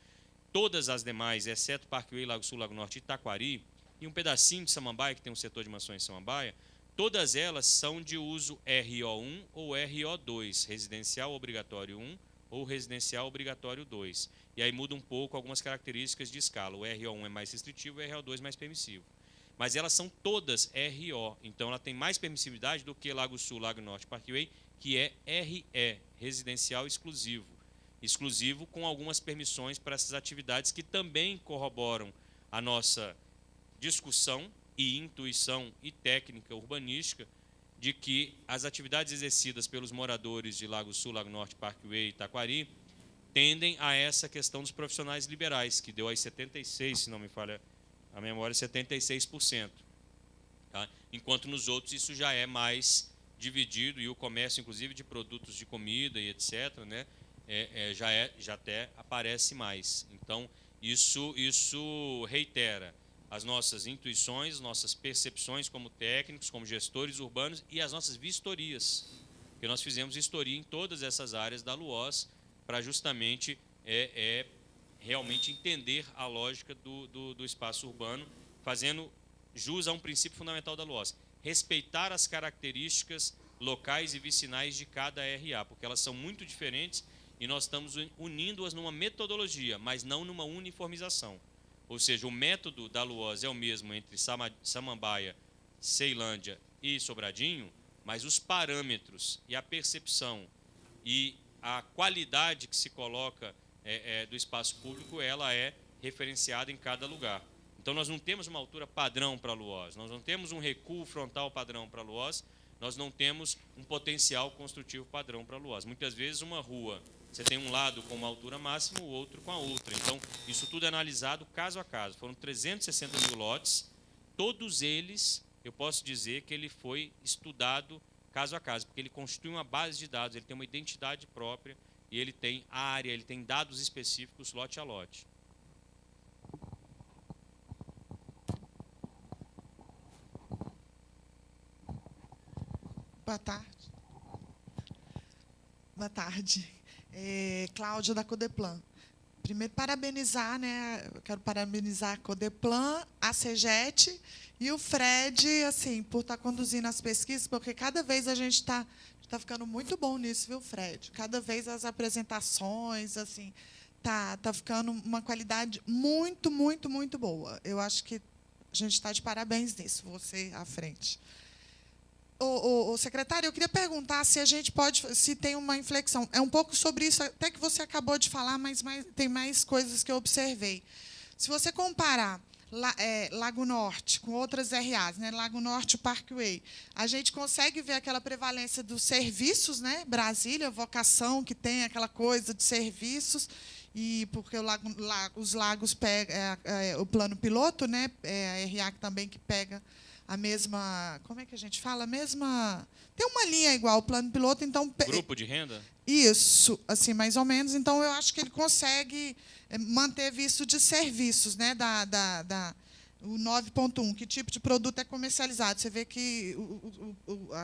todas as demais, exceto Parkway, Lago Sul, Lago Norte e Taquari, e um pedacinho de Samambaia, que tem um setor de mansões em Samambaia, todas elas são de uso RO1 ou RO2, residencial obrigatório 1 ou residencial obrigatório 2. E aí muda um pouco algumas características de escala. O RO1 é mais restritivo e o RO2 mais permissivo. Mas elas são todas RO, então ela tem mais permissividade do que Lago Sul, Lago Norte, Parkway, que é RE, residencial exclusivo. Exclusivo com algumas permissões para essas atividades que também corroboram a nossa discussão e intuição e técnica urbanística de que as atividades exercidas pelos moradores de Lago Sul, Lago Norte, Parkway e Taquari tendem a essa questão dos profissionais liberais, que deu aí 76%, se não me falha a memória, 76%. Tá? Enquanto nos outros isso já é mais dividido, e o comércio, inclusive, de produtos de comida e etc., né, já até aparece mais. Então, isso reitera as nossas intuições, nossas percepções como técnicos, como gestores urbanos e as nossas vistorias. Porque nós fizemos vistoria em todas essas áreas da LUOS para justamente realmente entender a lógica do espaço urbano, fazendo jus a um princípio fundamental da LUOS: respeitar as características locais e vicinais de cada RA, porque elas são muito diferentes e nós estamos unindo-as numa metodologia, mas não numa uniformização. Ou seja, o método da LUOS é o mesmo entre Samambaia, Ceilândia e Sobradinho, mas os parâmetros e a percepção e a qualidade que se coloca do espaço público, ela é referenciada em cada lugar. Então, nós não temos uma altura padrão para a LUOS, nós não temos um recuo frontal padrão para a LUOS, nós não temos um potencial construtivo padrão para a LUOS. Muitas vezes, uma rua, você tem um lado com uma altura máxima, o outro com a outra. Então, isso tudo é analisado caso a caso. Foram 360 mil lotes, todos eles, eu posso dizer que ele foi estudado caso a caso, porque ele constitui uma base de dados, ele tem uma identidade própria, e ele tem área, ele tem dados específicos lote a lote. Boa tarde. Boa tarde. Cláudia, da Codeplan. Primeiro, parabenizar, né? Eu quero parabenizar a Codeplan, a CEGET e o Fred, assim, por estar conduzindo as pesquisas, porque cada vez a gente está ficando muito bom nisso, viu, Fred? Cada vez as apresentações, assim, tá ficando uma qualidade muito, muito, muito boa. Eu acho que a gente está de parabéns nisso, você à frente. Ô, secretário, eu queria perguntar se a gente pode, se tem uma inflexão. É um pouco sobre isso, até que você acabou de falar, mas tem mais coisas que eu observei. Se você comparar Lago Norte com outras RAs, né, Lago Norte e Parkway, a gente consegue ver aquela prevalência dos serviços, né, Brasília, vocação, que tem aquela coisa de serviços, e porque os lagos pegam o plano piloto, né, a RA também que pega a mesma, como é que a gente fala? A mesma, tem uma linha igual ao plano piloto, então Grupo de renda? isso, assim, mais ou menos. Então eu acho que ele consegue manter visto de serviços, né, o 9.1, que tipo de produto é comercializado. Você vê que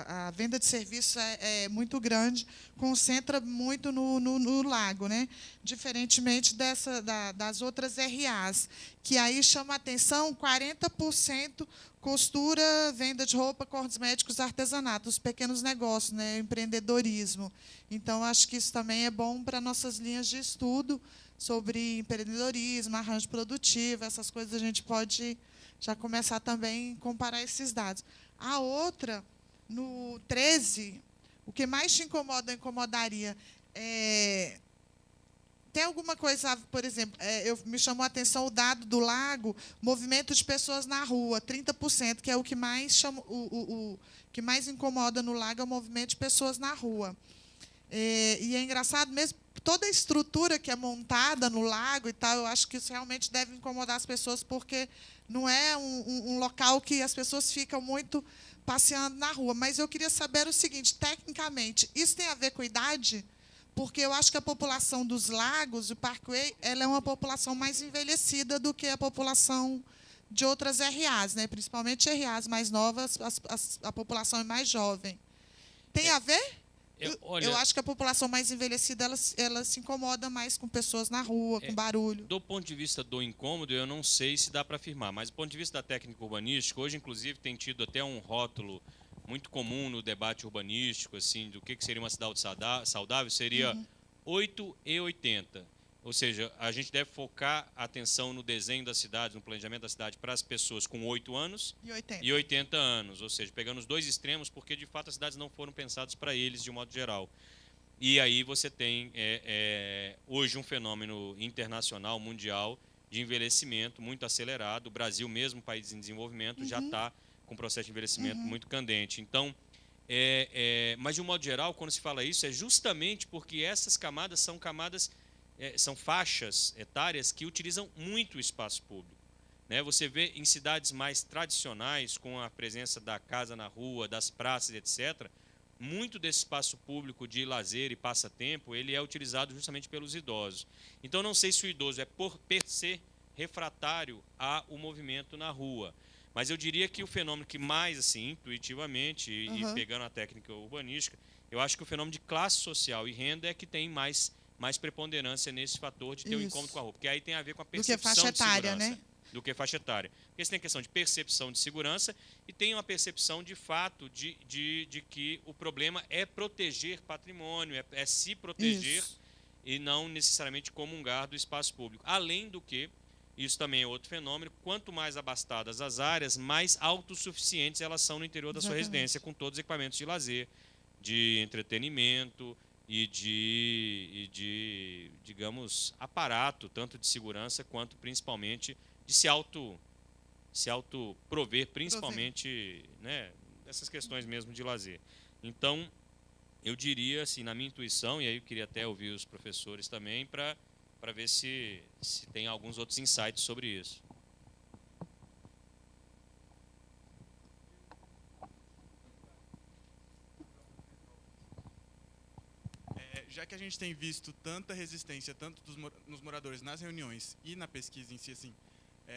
a venda de serviços é muito grande, concentra muito no lago, né? Diferentemente das outras RAs, que aí chama a atenção 40% costura, venda de roupa, cosméticos, artesanato, os pequenos negócios, né? Empreendedorismo. Então, acho que isso também é bom para nossas linhas de estudo sobre empreendedorismo, arranjo produtivo, essas coisas a gente pode já começar também a comparar esses dados. A outra, no 13, o que mais te incomoda, incomodaria, tem alguma coisa, por exemplo, me chamou a atenção o dado do lago, movimento de pessoas na rua, 30%, que é o que mais o que mais incomoda no lago é o movimento de pessoas na rua. E é engraçado mesmo, toda a estrutura que é montada no lago e tal, eu acho que isso realmente deve incomodar as pessoas, porque não é um local que as pessoas ficam muito passeando na rua. Mas eu queria saber o seguinte, tecnicamente, isso tem a ver com idade? Porque eu acho que a população dos lagos, do Parkway, ela é uma população mais envelhecida do que a população de outras RAs, né? Principalmente RAs mais novas, a população é mais jovem. Tem a ver? Eu acho que a população mais envelhecida ela se incomoda mais com pessoas na rua, com barulho. Do ponto de vista do incômodo, eu não sei se dá para afirmar, mas do ponto de vista da técnica urbanística, hoje, inclusive, tem tido até um rótulo muito comum no debate urbanístico, assim, do que seria uma cidade saudável, seria 8 e 80. Ou seja, a gente deve focar a atenção no desenho da cidade, no planejamento da cidade para as pessoas com 8 anos e 80 anos. Ou seja, pegando os dois extremos, porque, de fato, as cidades não foram pensadas para eles, de um modo geral. E aí você tem, hoje, um fenômeno internacional, mundial, de envelhecimento muito acelerado. O Brasil, mesmo país em desenvolvimento, já está com um processo de envelhecimento muito candente. Então, mas, de um modo geral, quando se fala isso, é justamente porque essas camadas são faixas etárias que utilizam muito o espaço público, né? Você vê em cidades mais tradicionais, com a presença da casa na rua, das praças, etc., muito desse espaço público de lazer e passatempo, ele é utilizado justamente pelos idosos. Então, não sei se o idoso é per se refratário ao movimento na rua, mas eu diria que o fenômeno que mais, assim, intuitivamente, e pegando a técnica urbanística, eu acho que o fenômeno de classe social e renda é que tem mais preponderância nesse fator de ter um incômodo com a rua, porque aí tem a ver com a percepção de segurança. Do que faixa etária, né? Do que faixa etária. Porque você tem questão de percepção de segurança e tem uma percepção de fato de que o problema é proteger patrimônio, é se proteger e não necessariamente comungar do espaço público. Além do que, isso também é outro fenômeno, quanto mais abastadas as áreas, mais autossuficientes elas são no interior da sua residência, com todos os equipamentos de lazer, de entretenimento e de, digamos, aparato, tanto de segurança quanto, principalmente, de se autoprover, principalmente, né, dessas questões mesmo de lazer. Então, eu diria, assim, na minha intuição, e aí eu queria até ouvir os professores também, para ver se tem alguns outros insights sobre isso. Já que a gente tem visto tanta resistência, tanto nos moradores nas reuniões e na pesquisa em si, assim,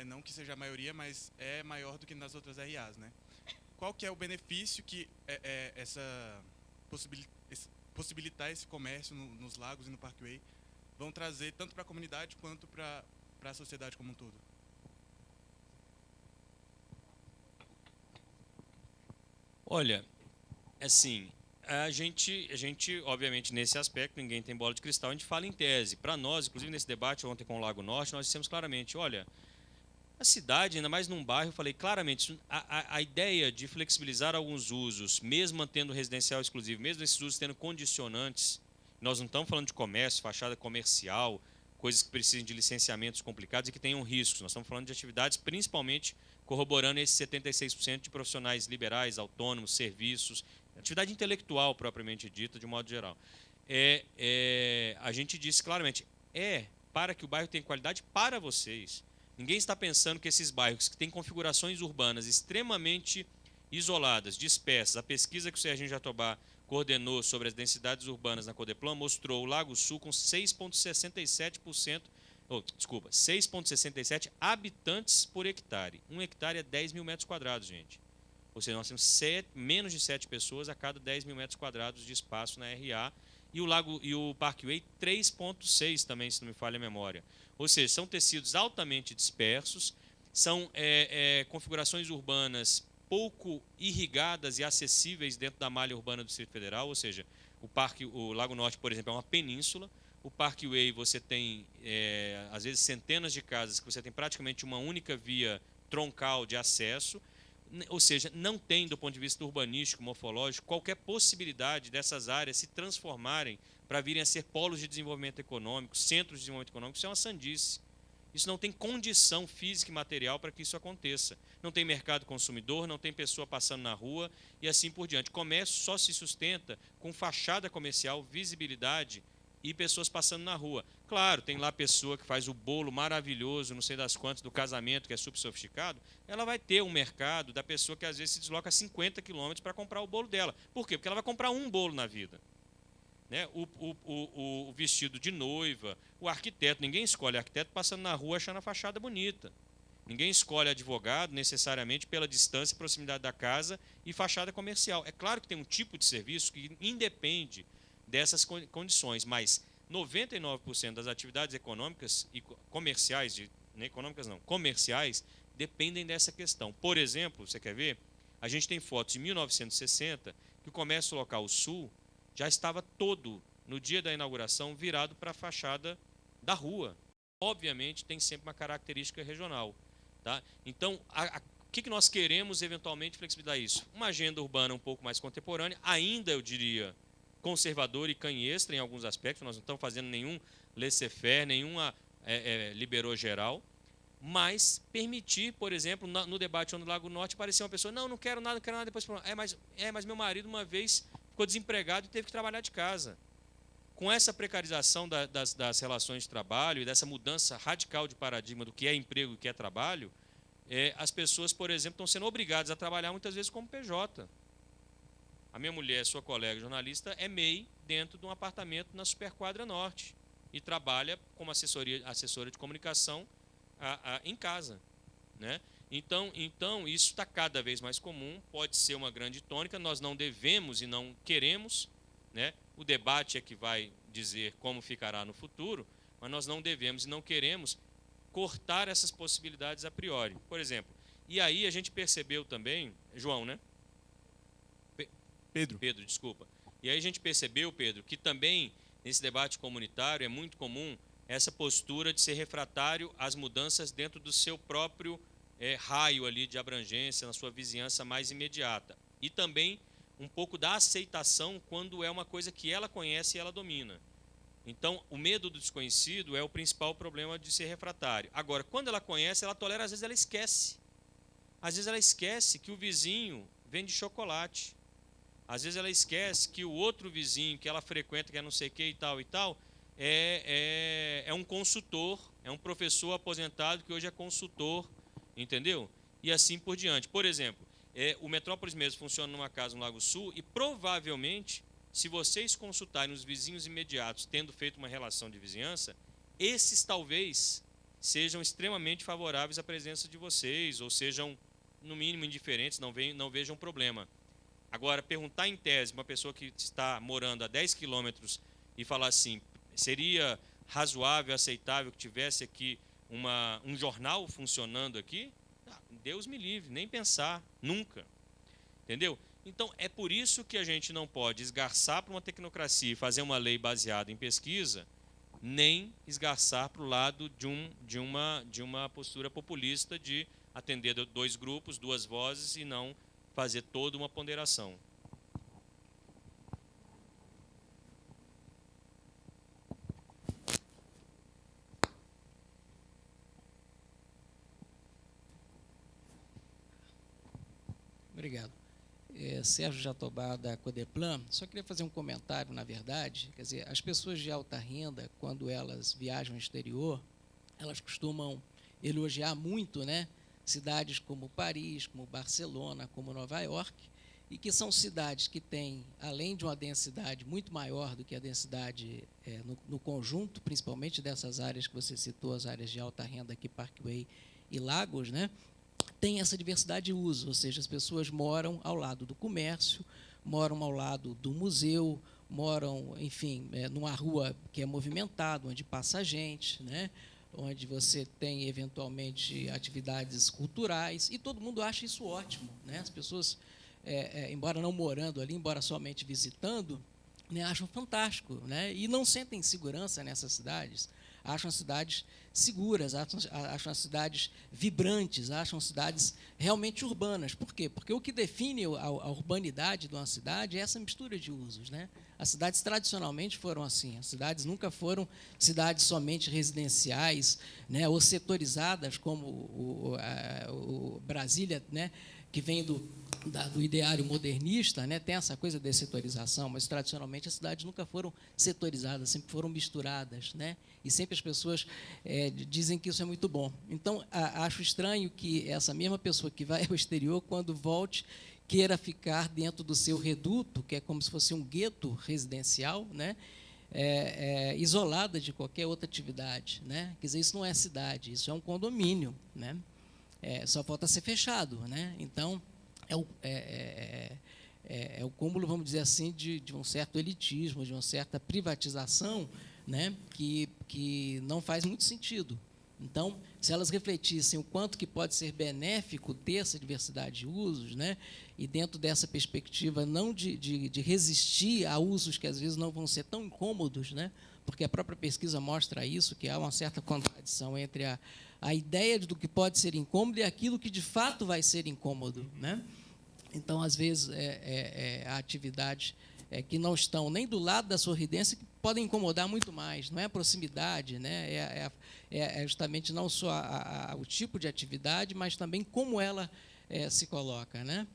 não que seja a maioria, mas é maior do que nas outras RAs, né? Qual que é o benefício que possibilitar esse comércio nos lagos e no Parkway vão trazer tanto para a comunidade quanto para a sociedade como um todo? Olha, assim, a gente, obviamente, nesse aspecto, ninguém tem bola de cristal, a gente fala em tese. Para nós, inclusive nesse debate ontem com o Lago Norte, nós dissemos claramente, olha, A cidade, ainda mais num bairro, eu falei claramente, a ideia de flexibilizar alguns usos, mesmo mantendo residencial exclusivo, mesmo esses usos tendo condicionantes, nós não estamos falando de comércio, fachada comercial, coisas que precisem de licenciamentos complicados e que tenham riscos. Nós estamos falando de atividades principalmente corroborando esses 76% de profissionais liberais, autônomos, serviços, atividade intelectual propriamente dita, de modo geral. A gente disse claramente, para que o bairro tenha qualidade para vocês. Ninguém está pensando que esses bairros que têm configurações urbanas extremamente isoladas, dispersas, a pesquisa que o Serginho Jatobá coordenou sobre as densidades urbanas na Codeplan mostrou o Lago Sul com 6,67 habitantes por hectare. 1 hectare é 10 mil metros quadrados, gente. Ou seja, nós temos menos de 7 pessoas a cada 10 mil metros quadrados de espaço na RA. E o Parkway 3,6 também, se não me falha a memória. Ou seja, são tecidos altamente dispersos, são configurações urbanas pouco irrigadas e acessíveis dentro da malha urbana do Distrito Federal, ou seja, o Lago Norte, por exemplo, é uma península. O Parkway você tem, às vezes, centenas de casas que você tem praticamente uma única via troncal de acesso, ou seja, não tem, do ponto de vista urbanístico, morfológico, qualquer possibilidade dessas áreas se transformarem para virem a ser polos de desenvolvimento econômico, centros de desenvolvimento econômico. Isso é uma sandice. Isso não tem condição física e material para que isso aconteça. Não tem mercado consumidor, não tem pessoa passando na rua e assim por diante. Comércio só se sustenta com fachada comercial, visibilidade e pessoas passando na rua. Claro, tem lá pessoa que faz o bolo maravilhoso, não sei das quantas, do casamento, que é super sofisticado, ela vai ter um mercado da pessoa que às vezes se desloca 50 quilômetros para comprar o bolo dela. Por quê? Porque ela vai comprar um bolo na vida. Né? O vestido de noiva, o arquiteto, ninguém escolhe arquiteto passando na rua achando a fachada bonita. Ninguém escolhe advogado necessariamente pela distância e proximidade da casa e fachada comercial. É claro que tem um tipo de serviço que independe dessas condições, mas 99% das atividades econômicas e comerciais, comerciais, dependem dessa questão. Por exemplo, você quer ver? A gente tem fotos de 1960 que o comércio local sul já estava todo, no dia da inauguração, virado para a fachada da rua. Obviamente, tem sempre uma característica regional. Tá? Então, o que nós queremos, eventualmente, flexibilizar isso? Uma agenda urbana um pouco mais contemporânea, ainda, eu diria, conservador e canhestra em alguns aspectos, nós não estamos fazendo nenhum laissez-faire, nenhuma liberou geral, mas permitir, por exemplo, no debate no Lago Norte, aparecer uma pessoa, não quero nada, depois mas meu marido uma vez ficou desempregado e teve que trabalhar de casa. Com essa precarização das relações de trabalho e dessa mudança radical de paradigma do que é emprego e o que é trabalho, as pessoas, por exemplo, estão sendo obrigadas a trabalhar muitas vezes como PJ. A minha mulher, sua colega jornalista, é MEI dentro de um apartamento na Superquadra Norte e trabalha como assessora de comunicação em casa. Né? Então, isso está cada vez mais comum, pode ser uma grande tônica, nós não devemos e não queremos, né? O debate é que vai dizer como ficará no futuro, mas nós não devemos e não queremos cortar essas possibilidades a priori. Por exemplo, e aí a gente percebeu também, João, né? Pedro, desculpa. E aí a gente percebeu, Pedro, que também nesse debate comunitário é muito comum essa postura de ser refratário às mudanças dentro do seu próprio raio ali de abrangência, na sua vizinhança mais imediata. E também um pouco da aceitação quando é uma coisa que ela conhece e ela domina. Então, o medo do desconhecido é o principal problema de ser refratário. Agora, quando ela conhece, ela tolera, às vezes ela esquece. Às vezes ela esquece que o vizinho vende chocolate. Às vezes ela esquece que o outro vizinho que ela frequenta, que é não sei o que e tal, é um consultor, é um professor aposentado que hoje é consultor, entendeu? E assim por diante. Por exemplo, o Metrópolis mesmo funciona numa casa no Lago Sul e provavelmente, se vocês consultarem os vizinhos imediatos, tendo feito uma relação de vizinhança, esses talvez sejam extremamente favoráveis à presença de vocês, ou sejam, no mínimo, indiferentes, não vejam problema. Agora, perguntar em tese uma pessoa que está morando a 10 quilômetros e falar assim, seria razoável, aceitável que tivesse aqui um jornal funcionando aqui? Deus me livre, nem pensar, nunca. Entendeu? Então, é por isso que a gente não pode esgarçar para uma tecnocracia e fazer uma lei baseada em pesquisa, nem esgarçar para o lado de uma postura populista de atender dois grupos, duas vozes e não fazer toda uma ponderação. Obrigado. Sérgio Jatobá, da Codeplan. Só queria fazer um comentário, na verdade. Quer dizer, as pessoas de alta renda, quando elas viajam ao exterior, elas costumam elogiar muito, né, cidades como Paris, como Barcelona, como Nova York, e que são cidades que têm, além de uma densidade muito maior do que a densidade no conjunto, principalmente dessas áreas que você citou, as áreas de alta renda aqui, Parkway e Lagos, né, tem essa diversidade de uso, ou seja, as pessoas moram ao lado do comércio, moram ao lado do museu, moram, enfim, numa rua que é movimentada, onde passa gente, né, onde você tem, eventualmente, atividades culturais, e todo mundo acha isso ótimo, né? As pessoas, embora não morando ali, embora somente visitando, né, acham fantástico, né? E não sentem segurança nessas cidades, acham as cidades seguras, acham as cidades vibrantes, acham cidades realmente urbanas. Por quê? Porque o que define a urbanidade de uma cidade é essa mistura de usos, né? As cidades tradicionalmente foram assim, as cidades nunca foram cidades somente residenciais, né, ou setorizadas, como o Brasília, né, que vem do ideário modernista, né, tem essa coisa de setorização, mas tradicionalmente as cidades nunca foram setorizadas, sempre foram misturadas, né, e sempre as pessoas dizem que isso é muito bom. Então, acho estranho que essa mesma pessoa que vai ao exterior, quando volte, queira ficar dentro do seu reduto, que é como se fosse um gueto residencial, né, isolada de qualquer outra atividade, né? Quer dizer, isso não é cidade, isso é um condomínio, né? Só falta ser fechado, né? Então, é o cúmulo, vamos dizer assim, de um certo elitismo, de uma certa privatização, né, que não faz muito sentido. Então, se elas refletissem o quanto que pode ser benéfico ter essa diversidade de usos, né, e dentro dessa perspectiva não de resistir a usos que às vezes não vão ser tão incômodos, né, porque a própria pesquisa mostra isso, que há uma certa contradição entre a ideia do que pode ser incômodo e aquilo que de fato vai ser incômodo, né? Então, às vezes, há atividades que não estão nem do lado da sorridência, que podem incomodar muito mais. Não é a proximidade, né? É justamente não só o tipo de atividade, mas também como ela se coloca, né?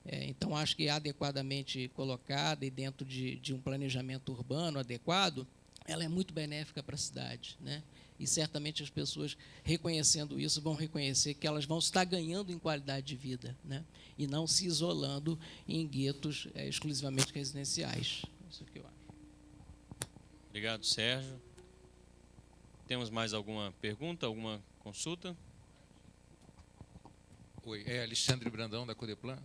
Então, acho que adequadamente colocada e dentro de um planejamento urbano adequado, ela é muito benéfica para a cidade, né? E certamente as pessoas, reconhecendo isso, vão reconhecer que elas vão estar ganhando em qualidade de vida, né? E não se isolando em guetos exclusivamente residenciais. Isso é o que eu acho. Obrigado, Sérgio. Temos mais alguma pergunta, alguma consulta? Oi, Alexandre Brandão, da Codeplan.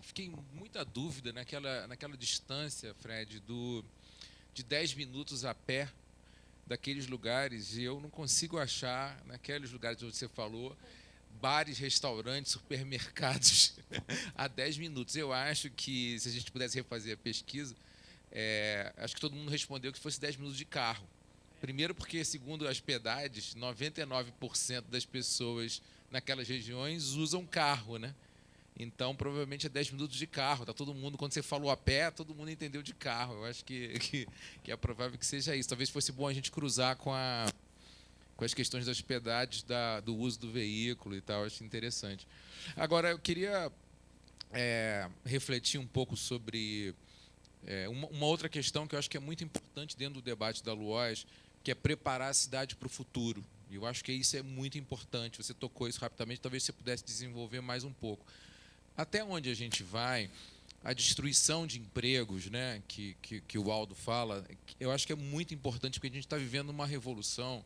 Fiquei em muita dúvida naquela distância, Fred, de 10 minutos a pé daqueles lugares, e eu não consigo achar, naqueles lugares onde você falou, bares, restaurantes, supermercados a 10 minutos. Eu acho que, se a gente pudesse refazer a pesquisa, acho que todo mundo respondeu que fosse 10 minutos de carro. Primeiro porque, segundo as PEDADs, 99% das pessoas naquelas regiões usam carro, né? Então, provavelmente é 10 minutos de carro. Tá todo mundo, quando você falou a pé, todo mundo entendeu de carro. Eu acho que é provável que seja isso. Talvez fosse bom a gente cruzar com as questões das PEDADs do uso do veículo e tal. Eu acho interessante. Agora, eu queria refletir um pouco sobre uma outra questão que eu acho que é muito importante dentro do debate da LUOS, que é preparar a cidade para o futuro. E eu acho que isso é muito importante. Você tocou isso rapidamente, talvez você pudesse desenvolver mais um pouco. Até onde a gente vai, a destruição de empregos, né, que o Aldo fala, eu acho que é muito importante, porque a gente está vivendo uma revolução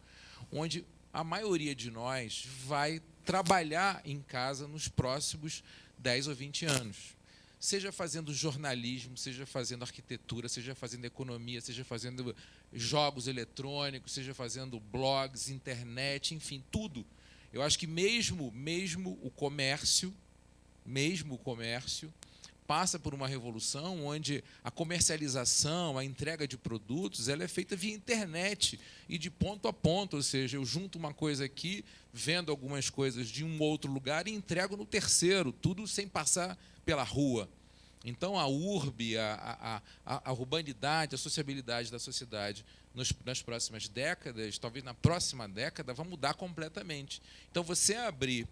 onde a maioria de nós vai trabalhar em casa nos próximos 10 ou 20 anos. Seja fazendo jornalismo, seja fazendo arquitetura, seja fazendo economia, seja fazendo jogos eletrônicos, seja fazendo blogs, internet, enfim, tudo. Eu acho que mesmo o comércio passa por uma revolução onde a comercialização, a entrega de produtos, ela é feita via internet e de ponto a ponto, ou seja, eu junto uma coisa aqui, vendo algumas coisas de um outro lugar e entrego no terceiro, tudo sem passar pela rua. Então, a urbe, a urbanidade, a sociabilidade da sociedade nas próximas décadas, talvez na próxima década, vai mudar completamente. Então, você abrir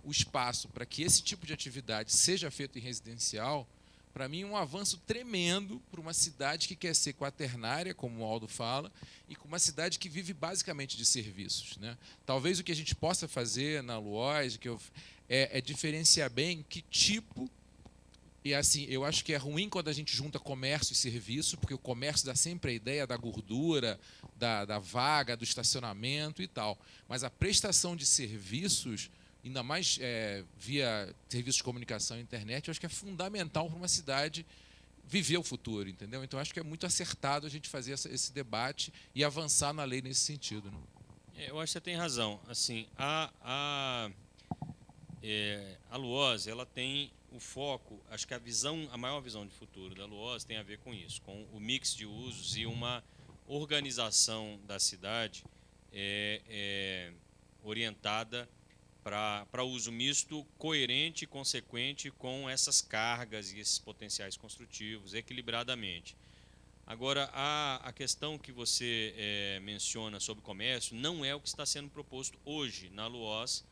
o espaço para que esse tipo de atividade seja feito em residencial, para mim, é um avanço tremendo para uma cidade que quer ser quaternária, como o Aldo fala, e com uma cidade que vive basicamente de serviços, né? Talvez o que a gente possa fazer na LUOS é diferenciar bem que tipo. E assim, eu acho que é ruim quando a gente junta comércio e serviço, porque o comércio dá sempre a ideia da gordura, da vaga, do estacionamento e tal. Mas a prestação de serviços, ainda mais via serviços de comunicação e internet, eu acho que é fundamental para uma cidade viver o futuro, entendeu? Então, acho que é muito acertado a gente fazer esse debate e avançar na lei nesse sentido, né? Eu acho que você tem razão. Assim, a LUOS, ela tem o foco, acho que a maior visão de futuro da LUOS tem a ver com isso, com o mix de usos e uma organização da cidade orientada para uso misto, coerente e consequente com essas cargas e esses potenciais construtivos, equilibradamente. Agora, a questão que você menciona sobre comércio não é o que está sendo proposto hoje na LUOS,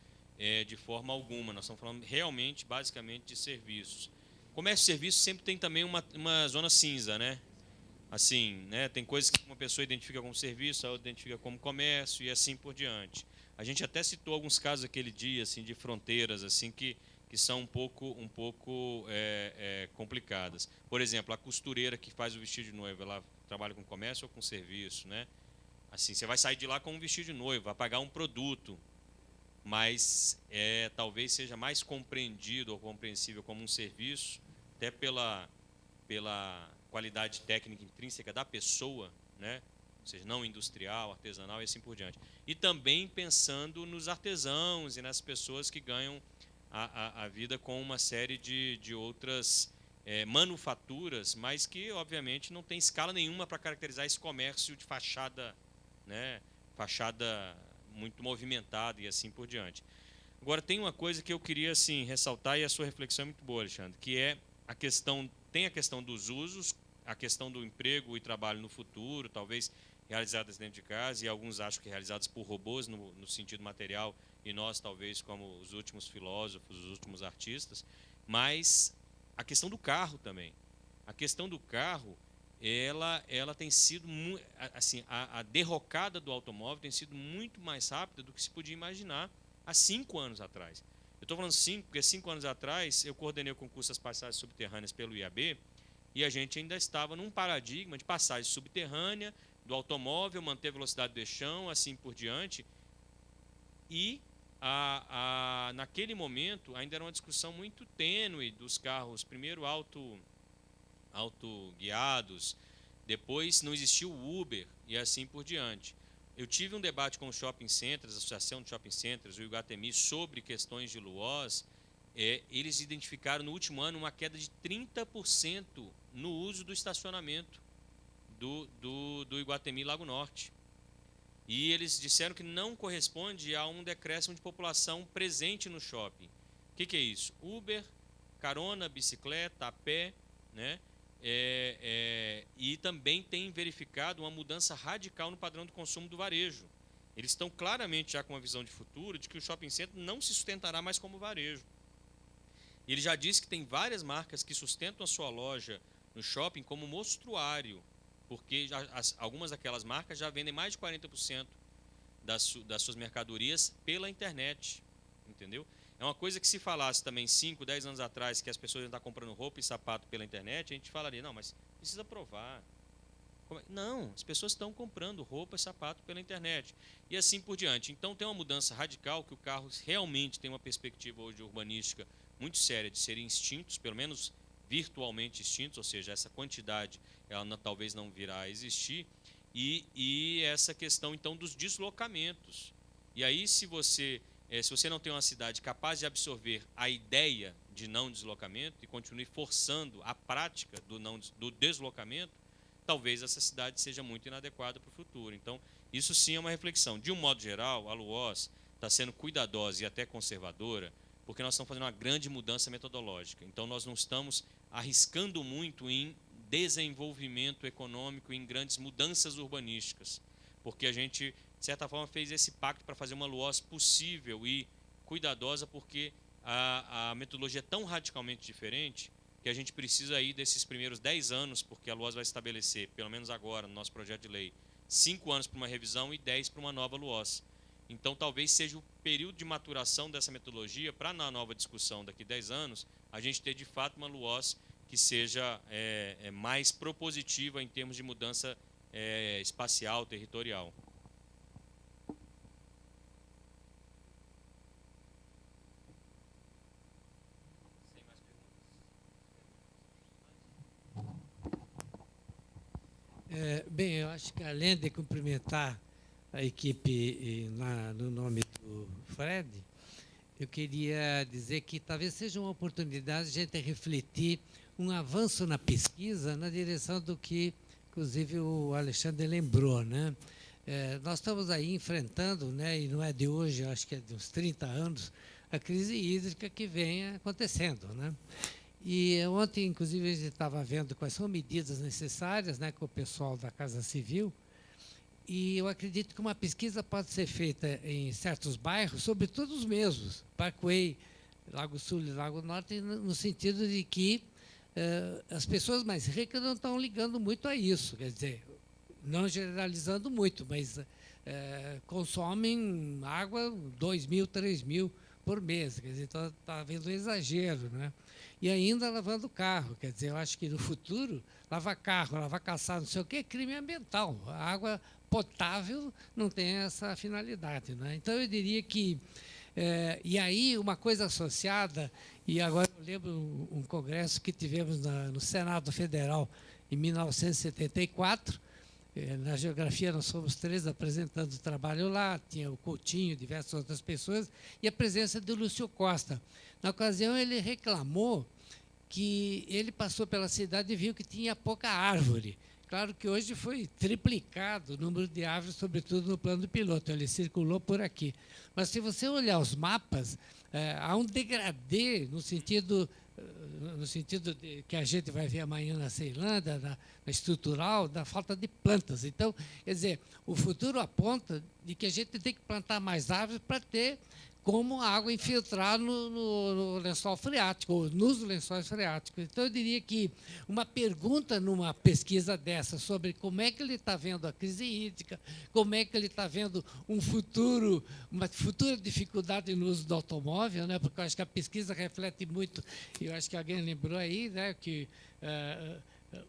de forma alguma. Nós estamos falando realmente, basicamente, de serviços. Comércio e serviço sempre tem também uma zona cinza, né? Assim, né? Tem coisas que uma pessoa identifica como serviço, a outra identifica como comércio e assim por diante. A gente até citou alguns casos aquele dia, assim, de fronteiras, assim, que são um pouco complicadas. Por exemplo, a costureira que faz o vestido de noiva, ela trabalha com comércio ou com serviço, né? Assim, você vai sair de lá com um vestido de noiva, vai pagar um produto, mas talvez seja mais compreendido ou compreensível como um serviço, até pela qualidade técnica intrínseca da pessoa, né? Ou seja, não industrial, artesanal e assim por diante. E também pensando nos artesãos e nas pessoas que ganham a vida com uma série de outras manufaturas, mas que, obviamente, não tem escala nenhuma para caracterizar esse comércio de fachada, né? Fachada muito movimentada e assim por diante. Agora, tem uma coisa que eu queria assim, ressaltar, e a sua reflexão é muito boa, Alexandre, que é tem a questão dos usos, a questão do emprego e trabalho no futuro, talvez realizadas dentro de casa, e alguns acham que realizadas por robôs no sentido material, e nós talvez como os últimos filósofos, os últimos artistas, mas a questão do carro também. A questão do carro, ela tem sido, assim, a derrocada do automóvel tem sido muito mais rápida do que se podia imaginar há 5 anos atrás. Eu estou falando 5, porque 5 anos atrás eu coordenei o concurso das passagens subterrâneas pelo IAB, e a gente ainda estava num paradigma de passagem subterrânea, do automóvel, manter a velocidade do eixão, assim por diante. E naquele momento ainda era uma discussão muito tênue dos carros, primeiro autoguiados, depois não existiu o Uber e assim por diante. Eu tive um debate com os shopping centers, a Associação de Shopping Centers, o Iguatemi, sobre questões de LUOS. Eles identificaram no último ano uma queda de 30% no uso do estacionamento do Iguatemi Lago Norte. E eles disseram que não corresponde a um decréscimo de população presente no shopping. O que é isso? Uber, carona, bicicleta, a pé, né? E também tem verificado uma mudança radical no padrão de consumo do varejo. Eles estão claramente já com uma visão de futuro de que o shopping center não se sustentará mais como varejo. E ele já disse que tem várias marcas que sustentam a sua loja no shopping como mostruário, porque algumas daquelas marcas já vendem mais de 40% das suas mercadorias pela internet, entendeu? É uma coisa que se falasse também 5, 10 anos atrás que as pessoas iam estar comprando roupa e sapato pela internet, a gente falaria, não, mas precisa provar. Não, as pessoas estão comprando roupa e sapato pela internet. E assim por diante. Então tem uma mudança radical que o carro realmente tem uma perspectiva hoje urbanística muito séria de serem extintos, pelo menos virtualmente extintos, ou seja, essa quantidade ela talvez não virá a existir, e essa questão então dos deslocamentos. E aí, se você se você não tem uma cidade capaz de absorver a ideia de não deslocamento e continue forçando a prática do deslocamento, talvez essa cidade seja muito inadequada para o futuro. Então, isso sim é uma reflexão. De um modo geral, a LUOS está sendo cuidadosa e até conservadora, porque nós estamos fazendo uma grande mudança metodológica. Então, nós não estamos arriscando muito em desenvolvimento econômico, em grandes mudanças urbanísticas, porque a gente, de certa forma, fez esse pacto para fazer uma LUOS possível e cuidadosa, porque a metodologia é tão radicalmente diferente que a gente precisa aí desses primeiros 10 anos, porque a LUOS vai estabelecer, pelo menos agora, no nosso projeto de lei, 5 anos para uma revisão e 10 para uma nova LUOS. Então, talvez seja o período de maturação dessa metodologia para, na nova discussão daqui a 10 anos, a gente ter, de fato, uma LUOS que seja mais propositiva em termos de mudança espacial, territorial. Bem, eu acho que além de cumprimentar a equipe no nome do Fred, eu queria dizer que talvez seja uma oportunidade de a gente refletir um avanço na pesquisa na direção do que, inclusive, o Alexandre lembrou, né? Nós estamos aí enfrentando, né, e não é de hoje, acho que é de uns 30 anos, a crise hídrica que vem acontecendo, né? E ontem, inclusive, a gente estava vendo quais são medidas necessárias, né, com o pessoal da Casa Civil, e eu acredito que uma pesquisa pode ser feita em certos bairros, sobretudo os mesmos, Parkway, Lago Sul e Lago Norte, no sentido de que as pessoas mais ricas não estão ligando muito a isso, quer dizer, não generalizando muito, mas consomem água 2.000, 3.000 por mês, quer dizer, então está havendo um exagero, né? E ainda lavando carro, quer dizer, eu acho que no futuro, lavar carro, lavar calçado, não sei o que, é crime ambiental. A água potável não tem essa finalidade, né? Então, eu diria que, e aí uma coisa associada, e agora eu lembro um congresso que tivemos no Senado Federal em 1974, na geografia nós fomos 3 apresentando o trabalho lá, tinha o Coutinho, diversas outras pessoas, e a presença do Lúcio Costa. Na ocasião, ele reclamou que ele passou pela cidade e viu que tinha pouca árvore. Claro que hoje foi triplicado o número de árvores, sobretudo no plano piloto, ele circulou por aqui. Mas, se você olhar os mapas, há um degradê no sentido que a gente vai ver amanhã na Ceilândia, na estrutural, da falta de plantas. Então, quer dizer, o futuro aponta de que a gente tem que plantar mais árvores para ter como a água infiltrar no lençol freático, ou nos lençóis freáticos. Então, eu diria que uma pergunta numa pesquisa dessa sobre como é que ele está vendo a crise hídrica, como é que ele está vendo uma futura dificuldade no uso do automóvel, né? Porque eu acho que a pesquisa reflete muito, e eu acho que alguém lembrou aí, né, que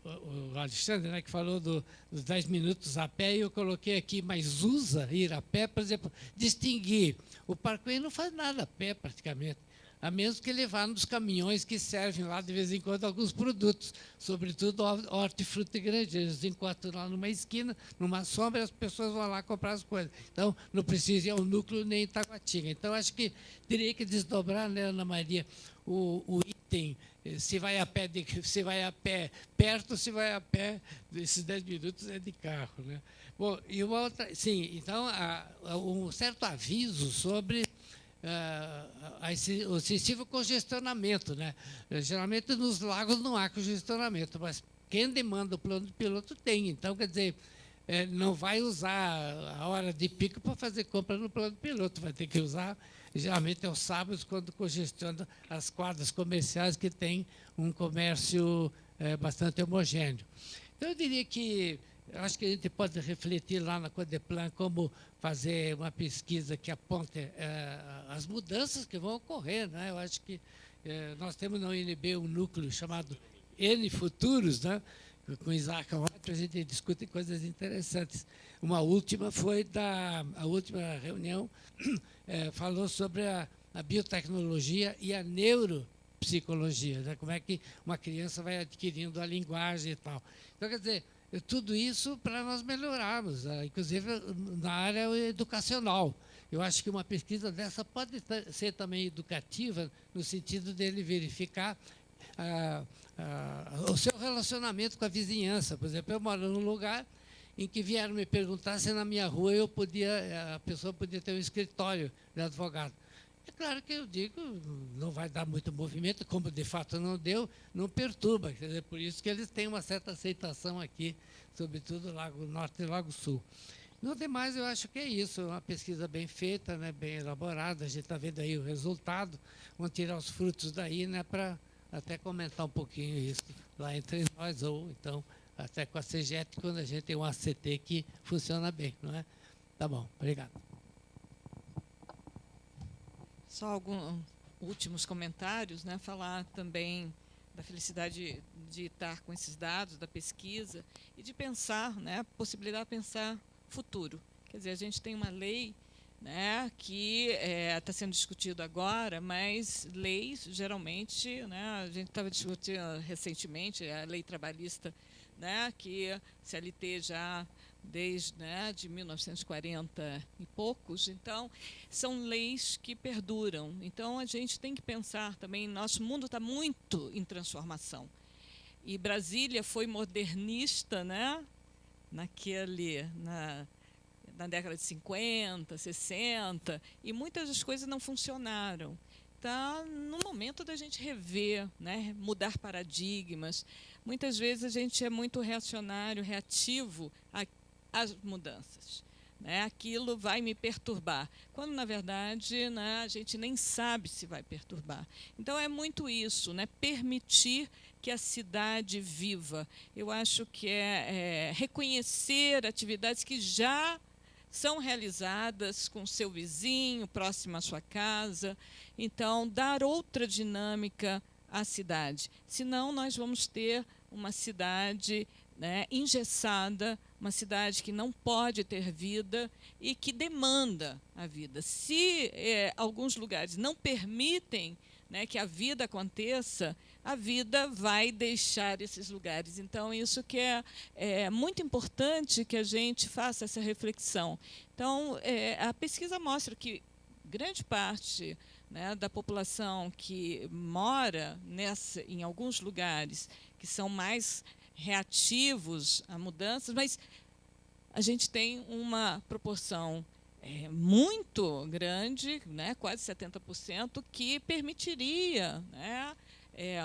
o Alexandre, né, que falou dos 10 minutos a pé, e eu coloquei aqui, mas usa ir a pé, por exemplo, distinguir. O Parkway não faz nada a pé, praticamente, a menos que levar nos caminhões que servem lá, de vez em quando, alguns produtos, sobretudo hortifruti e granjeiros. Enquanto lá numa esquina, numa sombra, as pessoas vão lá comprar as coisas. Então, não precisa ir ao núcleo nem em Taguatinga. Então, acho que teria que desdobrar, né, Ana Maria, o item, se vai a pé perto, se vai a pé, esses 10 minutos é de carro, né? Bom, e uma outra, sim, então, um certo aviso sobre o excessivo congestionamento, né? Geralmente nos lagos não há congestionamento, mas quem demanda o plano de piloto tem. Então, quer dizer, não vai usar a hora de pico para fazer compra no plano de piloto, vai ter que usar, geralmente é os sábados, quando congestiona as quadras comerciais que tem um comércio bastante homogêneo. Então, eu diria que acho que a gente pode refletir lá na Codeplan como fazer uma pesquisa que aponte as mudanças que vão ocorrer, né? Eu acho que nós temos na UNB um núcleo chamado N Futuros, né? Com Isaac White, a gente discute coisas interessantes. Uma última foi a última reunião, falou sobre a biotecnologia e a neuropsicologia, né? Como é que uma criança vai adquirindo a linguagem e tal. Então, quer dizer, tudo isso para nós melhorarmos, inclusive na área educacional. Eu acho que uma pesquisa dessa pode ser também educativa, no sentido dele verificar o seu relacionamento com a vizinhança. Por exemplo, eu moro num lugar em que vieram me perguntar se na minha rua a pessoa podia ter um escritório de advogado. É claro que eu digo, não vai dar muito movimento, como de fato não deu, não perturba. Quer dizer, por isso que eles têm uma certa aceitação aqui, sobretudo Lago Norte e Lago Sul. No demais, eu acho que é isso, uma pesquisa bem feita, né, bem elaborada, a gente está vendo aí o resultado, vamos tirar os frutos daí, né, para até comentar um pouquinho isso lá entre nós, ou então até com a CEGET, quando a gente tem um ACT que funciona bem, não é? Tá bom, obrigado. Só alguns últimos comentários, né? Falar também da felicidade de estar com esses dados da pesquisa e de pensar, né? A possibilidade de pensar futuro. Quer dizer, a gente tem uma lei, né, que está sendo discutido agora, mas leis, geralmente, né, a gente estava discutindo recentemente a lei trabalhista, né, que a CLT já desde, né, de 1940 e poucos, então são leis que perduram. Então a gente tem que pensar também, nosso mundo está muito em transformação. E Brasília foi modernista, né, na década de 50, 60, e muitas das coisas não funcionaram. Está no momento da gente rever, né, mudar paradigmas. Muitas vezes a gente é muito reacionário, reativo às mudanças, né? Aquilo vai me perturbar, quando, na verdade, né, a gente nem sabe se vai perturbar. Então, é muito isso, né, permitir que a cidade viva. Eu acho que é reconhecer atividades que já são realizadas com seu vizinho, próximo à sua casa. Então, dar outra dinâmica à cidade. Senão, nós vamos ter uma cidade, né, engessada, uma cidade que não pode ter vida e que demanda a vida. Se alguns lugares não permitem, né, que a vida aconteça, a vida vai deixar esses lugares. Então, isso que é muito importante que a gente faça essa reflexão. Então, a pesquisa mostra que grande parte, né, da população que mora em alguns lugares que são mais reativos a mudanças, mas a gente tem uma proporção muito grande, né, quase 70%, que permitiria, né,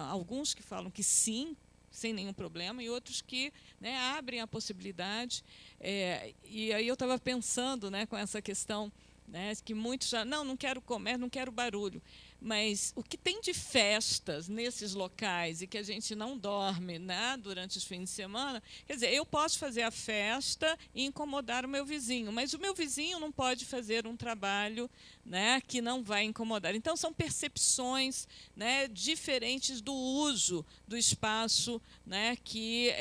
alguns que falam que sim, sem nenhum problema, e outros que, né, abrem a possibilidade. E aí eu estava pensando, né, com essa questão, né, que muitos já, não quero comércio, não quero barulho. Mas o que tem de festas nesses locais e que a gente não dorme, né, durante os fins de semana, quer dizer, eu posso fazer a festa e incomodar o meu vizinho, mas o meu vizinho não pode fazer um trabalho, né, que não vai incomodar. Então, são percepções, né, diferentes do uso do espaço, né, que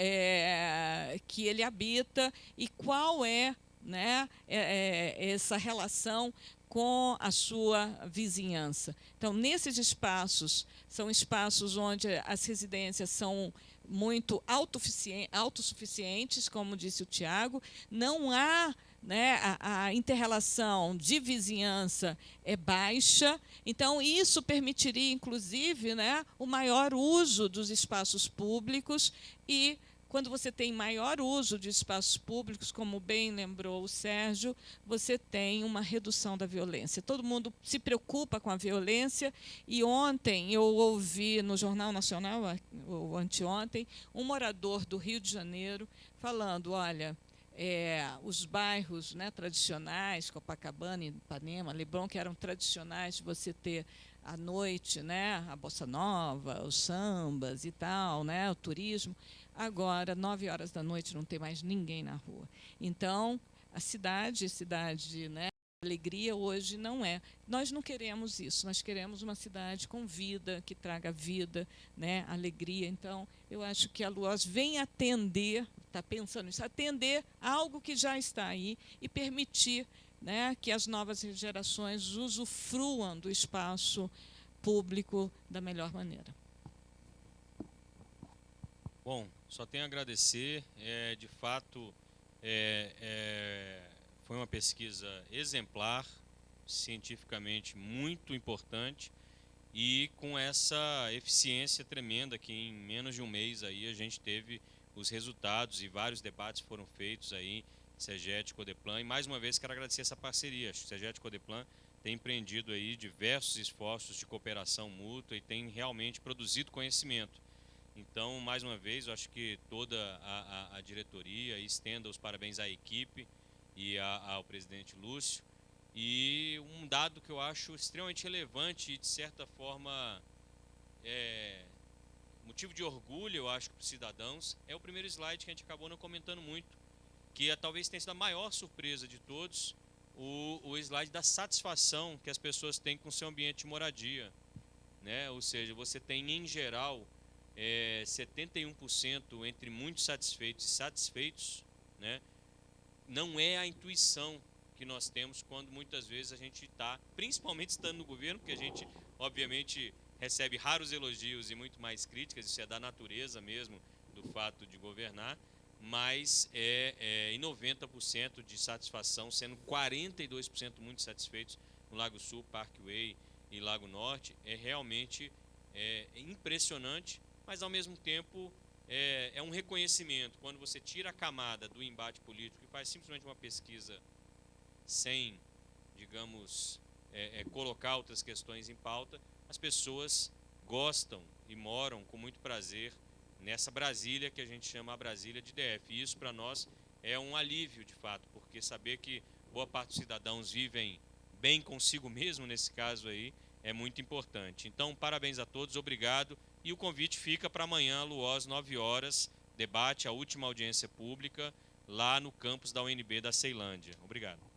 ele habita e qual é, né, essa relação com a sua vizinhança. Então, nesses espaços, são espaços onde as residências são muito autossuficientes, como disse o Tiago, não há, né, a inter-relação de vizinhança é baixa, então isso permitiria, inclusive, né, o maior uso dos espaços públicos e quando você tem maior uso de espaços públicos, como bem lembrou o Sérgio, você tem uma redução da violência. Todo mundo se preocupa com a violência. E ontem eu ouvi no Jornal Nacional, ou anteontem, um morador do Rio de Janeiro falando, olha, os bairros, né, tradicionais, Copacabana, Ipanema, Leblon, que eram tradicionais de você ter à noite, né, a bossa nova, os sambas e tal, né, o turismo. Agora, 9 horas da noite, não tem mais ninguém na rua. Então, a cidade, né, alegria hoje não é. Nós não queremos isso, nós queremos uma cidade com vida, que traga vida, né, alegria. Então, eu acho que a LUOS vem atender, está pensando nisso, atender algo que já está aí e permitir, né, que as novas gerações usufruam do espaço público da melhor maneira. Bom, só tenho a agradecer. De fato, foi uma pesquisa exemplar, cientificamente muito importante e com essa eficiência tremenda que em menos de um mês aí a gente teve os resultados e vários debates foram feitos aí, CEGET e Codeplan, e mais uma vez quero agradecer essa parceria. Acho que CEGET e Codeplan têm empreendido aí diversos esforços de cooperação mútua e têm realmente produzido conhecimento. Então, mais uma vez, eu acho que toda a diretoria estenda os parabéns à equipe e ao presidente Lúcio. E um dado que eu acho extremamente relevante e, de certa forma, motivo de orgulho, eu acho, para os cidadãos, é o primeiro slide que a gente acabou não comentando muito, que talvez tenha sido a maior surpresa de todos, o slide da satisfação que as pessoas têm com o seu ambiente de moradia, né? Ou seja, você tem, em geral, 71% entre muito satisfeitos e satisfeitos, né? Não é a intuição que nós temos quando muitas vezes a gente está, principalmente estando no governo, porque a gente, obviamente, recebe raros elogios e muito mais críticas, isso é da natureza mesmo do fato de governar, mas em 90% de satisfação, sendo 42% muito satisfeitos no Lago Sul, Parkway e Lago Norte, é realmente impressionante, mas ao mesmo tempo é um reconhecimento. Quando você tira a camada do embate político e faz simplesmente uma pesquisa sem, digamos, colocar outras questões em pauta, as pessoas gostam e moram com muito prazer nessa Brasília que a gente chama a Brasília de DF. E isso para nós é um alívio, de fato, porque saber que boa parte dos cidadãos vivem bem consigo mesmo, nesse caso aí, é muito importante. Então, parabéns a todos, obrigado. E o convite fica para amanhã, Luoz, 9 horas, debate, a última audiência pública, lá no campus da UNB da Ceilândia. Obrigado.